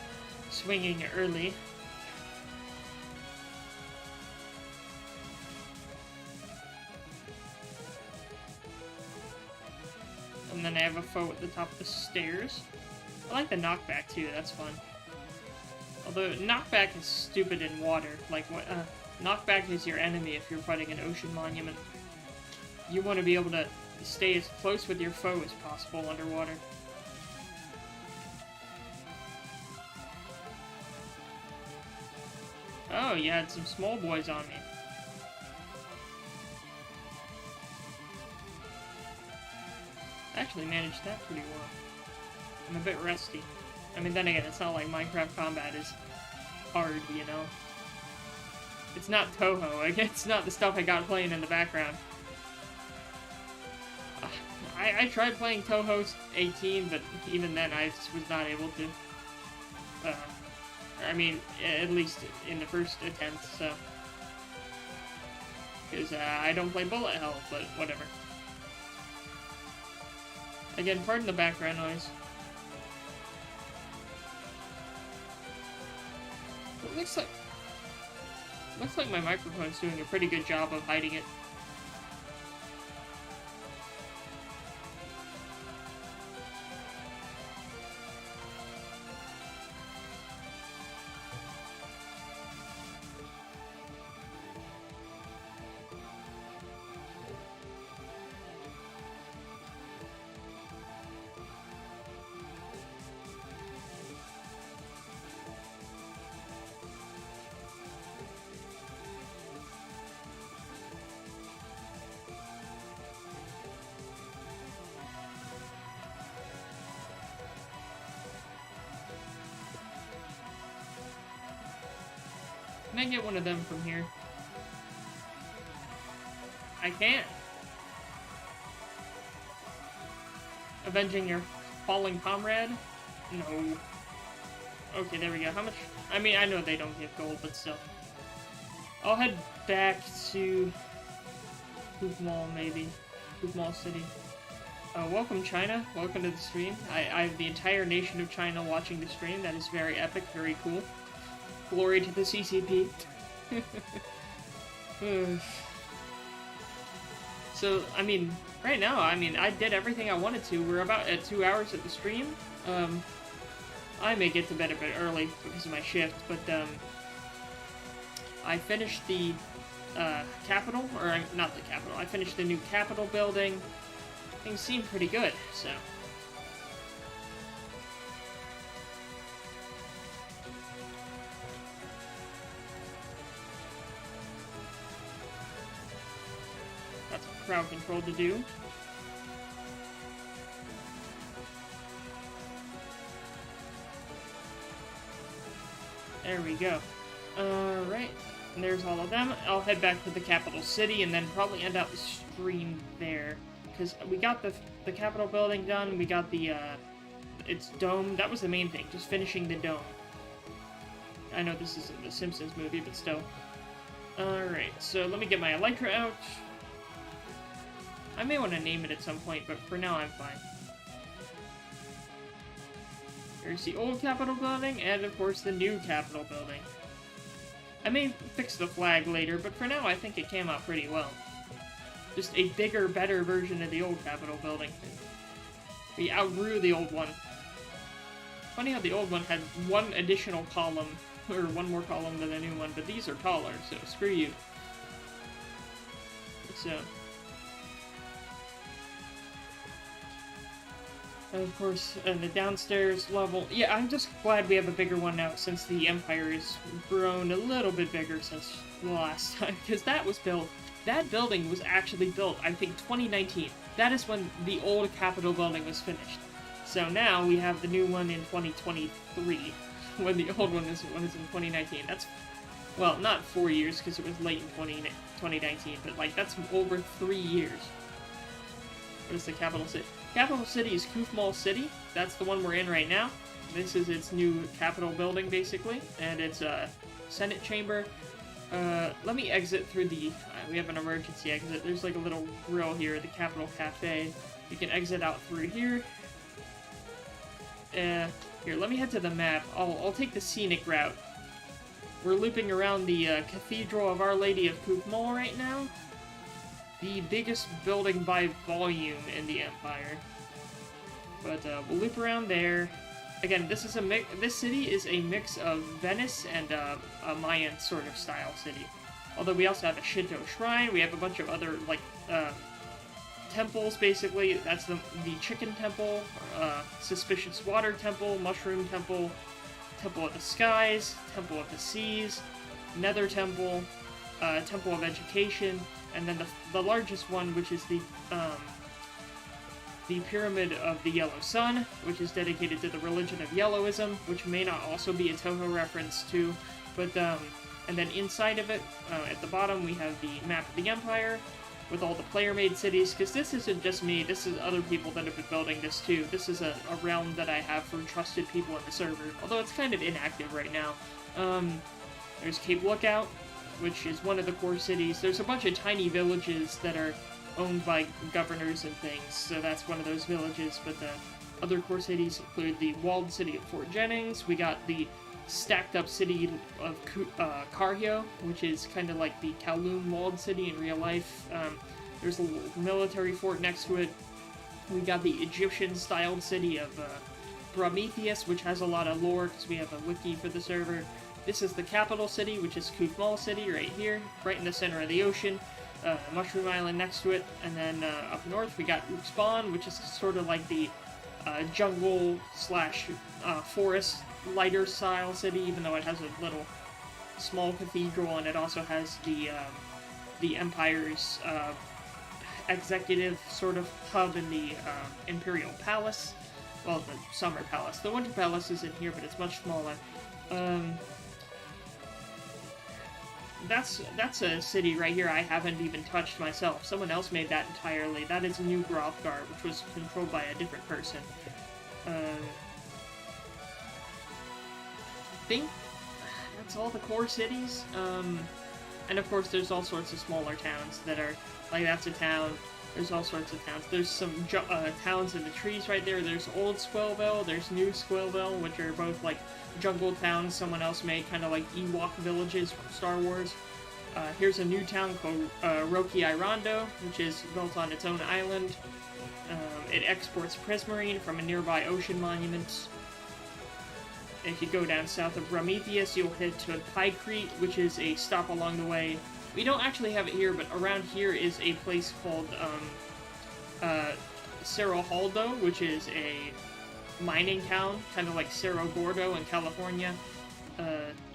swinging early. And then I have a foe at the top of the stairs. I like the knockback too, that's fun. Although knockback is stupid in water. Like, knockback is your enemy if you're fighting an ocean monument. You want to be able to stay as close with your foe as possible underwater. Oh, you had some small boys on me. Actually managed that pretty well. I'm a bit rusty. I mean, then again, it's not like Minecraft combat is hard, you know? It's not Toho. It's not the stuff I got playing in the background. I tried playing Toho 18, but even then I just was not able to. I mean, at least in the first attempt, so. Because I don't play bullet hell, but whatever. Again, pardon the background noise. It looks like my microphone's doing a pretty good job of hiding it. Can I get one of them from here? I can't. Avenging your falling comrade? No. Okay, there we go. How much? I mean, I know they don't give gold, but still. I'll head back to Kufmal, maybe. Kufmal City. Welcome, China. Welcome to the stream. I have the entire nation of China watching the stream. That is very epic, very cool. Glory to the CCP. So, I mean, right now, I mean, I did everything I wanted to. We're about at 2 hours at the stream. I may get to bed a bit early because of my shift, but, I finished the, Capitol, or not the Capitol, I finished the new Capitol building. Things seem pretty good, so. Crowd control to do. There we go. Alright. And there's all of them. I'll head back to the capital city and then probably end out the stream there. Because we got the Capitol building done, we got the, its dome. That was the main thing, just finishing the dome. I know this isn't the Simpsons movie, but still. Alright, so let me get my Elytra out. I may want to name it at some point, but for now I'm fine. There's the old Capitol building, and of course the new Capitol building. I may fix the flag later, but for now I think it came out pretty well. Just a bigger, better version of the old Capitol building. We outgrew the old one. Funny how the old one had one additional column, or one more column than the new one, but these are taller, so screw you. So... of course, the downstairs level. Yeah, I'm just glad we have a bigger one now, since the Empire has grown a little bit bigger since the last time, because that was built. That building was actually built, I think, 2019. That is when the old Capitol building was finished. So now we have the new one in 2023, when the old one is in 2019. That's, well, not 4 years, because it was late in 2019, but, like, that's over 3 years. What is the capital city? Capital city is Kufmal City. That's the one we're in right now. This is its new Capitol building, basically, and it's a Senate chamber. Let me exit through the... we have an emergency exit. There's like a little grill here, the Capitol Cafe. You can exit out through here. Here, let me head to the map. I'll take the scenic route. We're looping around the Cathedral of Our Lady of Kufmal right now. The biggest building by volume in the Empire. But we'll loop around there. Again, this is this city is a mix of Venice and a Mayan sort of style city. Although we also have a Shinto shrine, we have a bunch of other like temples, basically. That's the chicken temple, suspicious water temple, mushroom temple, temple of the skies, temple of the seas, nether temple, temple of education, and then the largest one, which is the pyramid of the yellow sun, which is dedicated to the religion of yellowism, which may not also be a Toho reference too, but and then inside of it, at the bottom, we have the map of the Empire, with all the player-made cities, because this isn't just me, this is other people that have been building this too. This is a realm that I have for trusted people in the server, although it's kind of inactive right now. There's Cape Lookout, which is one of the core cities. There's a bunch of tiny villages that are owned by governors and things, so that's one of those villages, but the other core cities include the walled city of Fort Jennings. We got the stacked up city of Karhyo, which is kind of like the Kowloon walled city in real life. There's a little military fort next to it. We got the Egyptian styled city of Prometheus, which has a lot of lore because we have a wiki for the server. This is the capital city, which is Kufmal City right here, right in the center of the ocean. Mushroom Island next to it, and then up north we got Spawn, which is sort of like the jungle slash forest lighter style city, even though it has a little small cathedral, and it also has the Empire's executive sort of hub in the Imperial Palace. Well, the Summer Palace. The Winter Palace is in here, but it's much smaller. That's a city right here I haven't even touched myself. Someone else made that entirely. That is New Grothgar, which was controlled by a different person. I think that's all the core cities. And of course there's all sorts of smaller towns that are, like that's a town. There's all sorts of towns. There's some towns in the trees right there. There's Old Squillville, there's New Squillville, which are both like jungle towns someone else made, kind of like Ewok villages from Star Wars. Here's a new town called Roki Irondo, which is built on its own island. It exports prismarine from a nearby ocean monument. If you go down south of Prometheus, you'll head to Pykrete, which is a stop along the way. We don't actually have it here, but around here is a place called Cerro Haldo, which is a mining town, kind of like Cerro Gordo in California.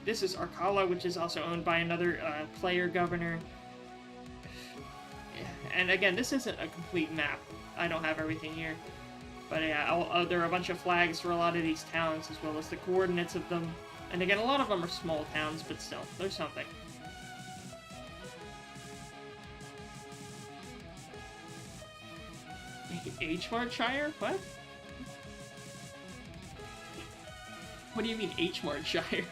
This is Arcala, which is also owned by another player governor. And again, this isn't a complete map. I don't have everything here. But yeah, there are a bunch of flags for a lot of these towns, as well as the coordinates of them. And again, a lot of them are small towns, but still, there's something. H-Mart Shire? What? What do you mean H-Mart Shire?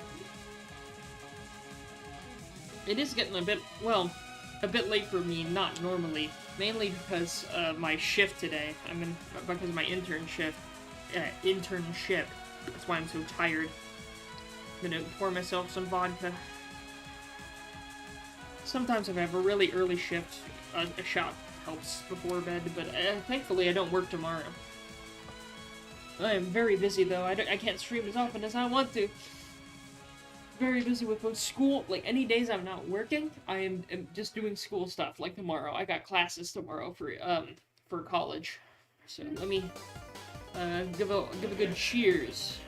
It is getting a bit late for me, not normally. Mainly because my shift today. Because of my internship. That's why I'm so tired. I'm gonna pour myself some vodka. Sometimes if I have a really early shift, a shot helps before bed, but thankfully I don't work tomorrow. I am very busy though. I can't stream as often as I want to. Very busy with both school, like any days I'm not working, I am just doing school stuff, like tomorrow. I got classes tomorrow for college. So let me give a good cheers.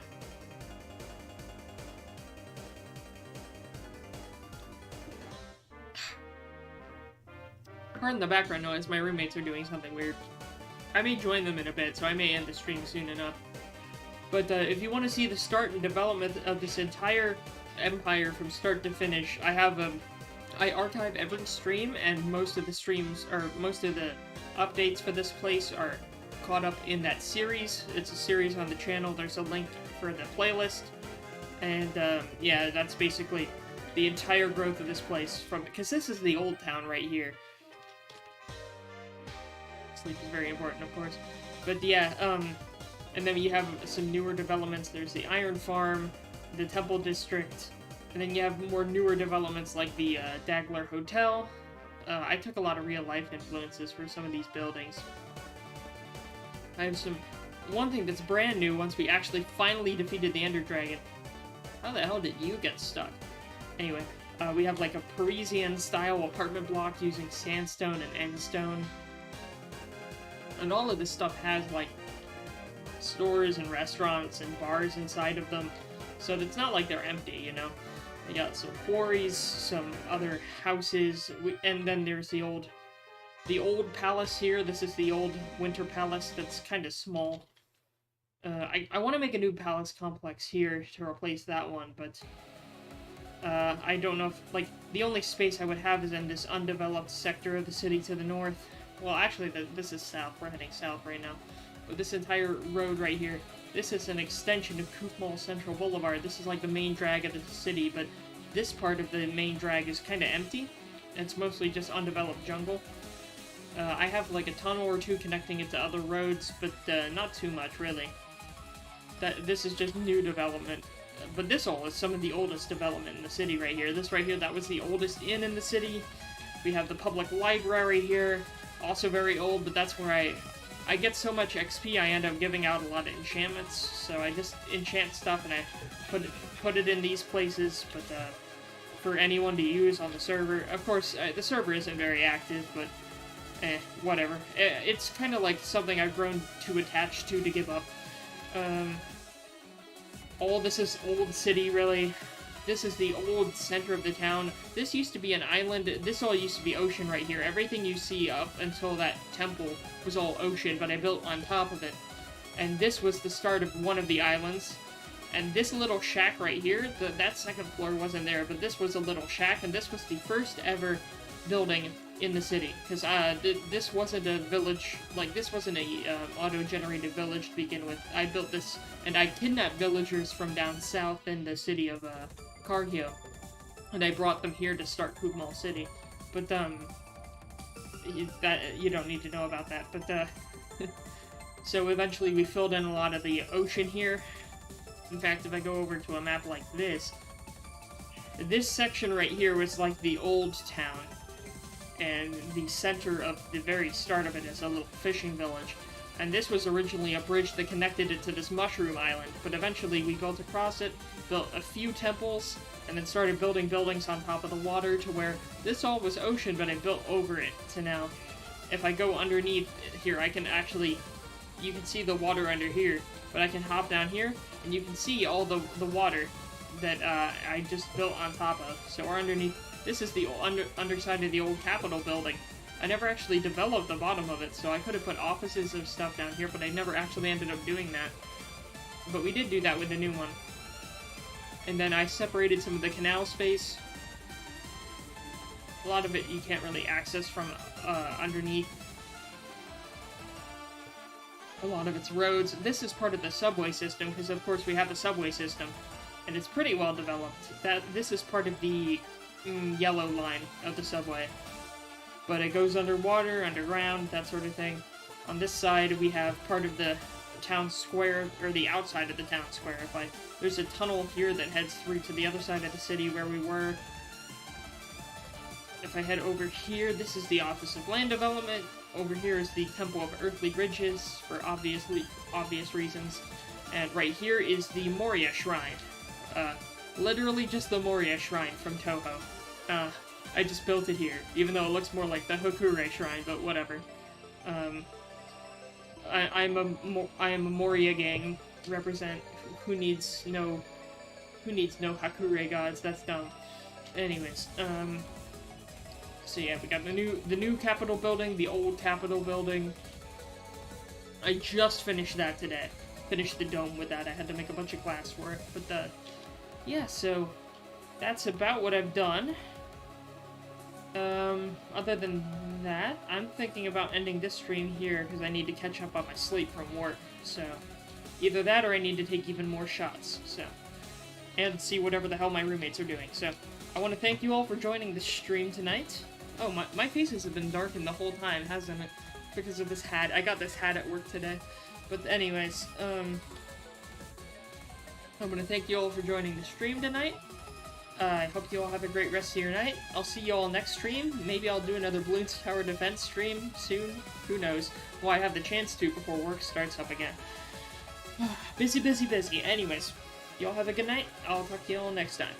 Pardon the background noise, my roommates are doing something weird. I may join them in a bit, so I may end the stream soon enough. But if you want to see the start and development of this entire empire from start to finish, I archive every stream, and most of the streams, or most of the updates for this place are caught up in that series. It's a series on the channel. There's a link for the playlist. And yeah, that's basically the entire growth of this place because this is the old town right here. Sleep is very important, of course. But yeah, and then you have some newer developments. There's the Iron Farm, the Temple District, and then you have more newer developments like the Dagler Hotel. I took a lot of real-life influences for some of these buildings. I have one thing that's brand new once we actually finally defeated the Ender Dragon. How the hell did you get stuck? Anyway, we have like a Parisian-style apartment block using sandstone and endstone. And all of this stuff has, like, stores and restaurants and bars inside of them, so it's not like they're empty, you know? We got some quarries, some other houses, and then there's the old palace here. This is the old winter palace that's kind of small. I want to make a new palace complex here to replace that one, but I don't know if, like, the only space I would have is in this undeveloped sector of the city to the north. Well, actually, this is south. We're heading south right now. But this entire road right here, this is an extension of Kufmal Central Boulevard. This is like the main drag of the city, but this part of the main drag is kind of empty. It's mostly just undeveloped jungle. I have like a tunnel or two connecting it to other roads, but not too much, really. This is just new development. But this all is some of the oldest development in the city right here. This right here, that was the oldest inn in the city. We have the public library here, also very old, but that's where I get so much XP I end up giving out a lot of enchantments, so I just enchant stuff and I put it in these places, but for anyone to use on the server. Of course, the server isn't very active, but whatever. It's kind of like something I've grown too attached to give up. All this is old city, really. This is the old center of the town. This used to be an island. This all used to be ocean right here. Everything you see up until that temple was all ocean, but I built on top of it. And this was the start of one of the islands. And this little shack right here, that second floor wasn't there, but this was a little shack, and this was the first ever building in the city. Because this wasn't a village, like, this wasn't a auto-generated village to begin with. I built this, and I kidnapped villagers from down south in the city of Cargio, and I brought them here to start Kufmal City. But you don't need to know about that. But so eventually we filled in a lot of the ocean here. In fact, if I go over to a map like this section right here was like the old town, and the center of the very start of it is a little fishing village. And this was originally a bridge that connected it to this mushroom island, but eventually we built across it, built a few temples, and then started building buildings on top of the water to where this all was ocean, but I built over it to now. If I go underneath here, I can actually, you can see the water under here, but I can hop down here, and you can see all the water that I just built on top of. So we're underneath, this is the underside of the old Capitol building. I never actually developed the bottom of it, so I could have put offices of stuff down here, but I never actually ended up doing that. But we did do that with the new one. And then I separated some of the canal space. A lot of it you can't really access from underneath. A lot of it's roads. This is part of the subway system, because of course we have the subway system. And it's pretty well developed. This is part of the yellow line of the subway. But it goes underwater, underground, that sort of thing. On this side, we have part of the town square, or the outside of the town square. There's a tunnel here that heads through to the other side of the city where we were. If I head over here, this is the Office of Land Development. Over here is the Temple of Earthly Bridges, for obvious reasons. And right here is the Moria Shrine. Literally just the Moria Shrine from Toho. I just built it here, even though it looks more like the Hakure Shrine, but whatever. I am a Moria gang. Represent. Who needs no Hakure gods? That's dumb. Anyways, so yeah, we got the new Capitol building, the old Capitol building. I just finished that today. Finished the dome with that. I had to make a bunch of glass for it, but yeah. So that's about what I've done. Other than that, I'm thinking about ending this stream here because I need to catch up on my sleep from work. So either that or I need to take even more shots. So, and see whatever the hell my roommates are doing. So I want to thank you all for joining this stream tonight. Oh, my faces have been darkened the whole time, hasn't it? Because of this hat. I got this hat at work today. But anyways, I'm going to thank you all for joining the stream tonight. I hope you all have a great rest of your night. I'll see you all next stream. Maybe I'll do another Bloons Tower Defense stream soon. Who knows? Well, I have the chance to before work starts up again. Busy, busy, busy. Anyways, you all have a good night. I'll talk to you all next time.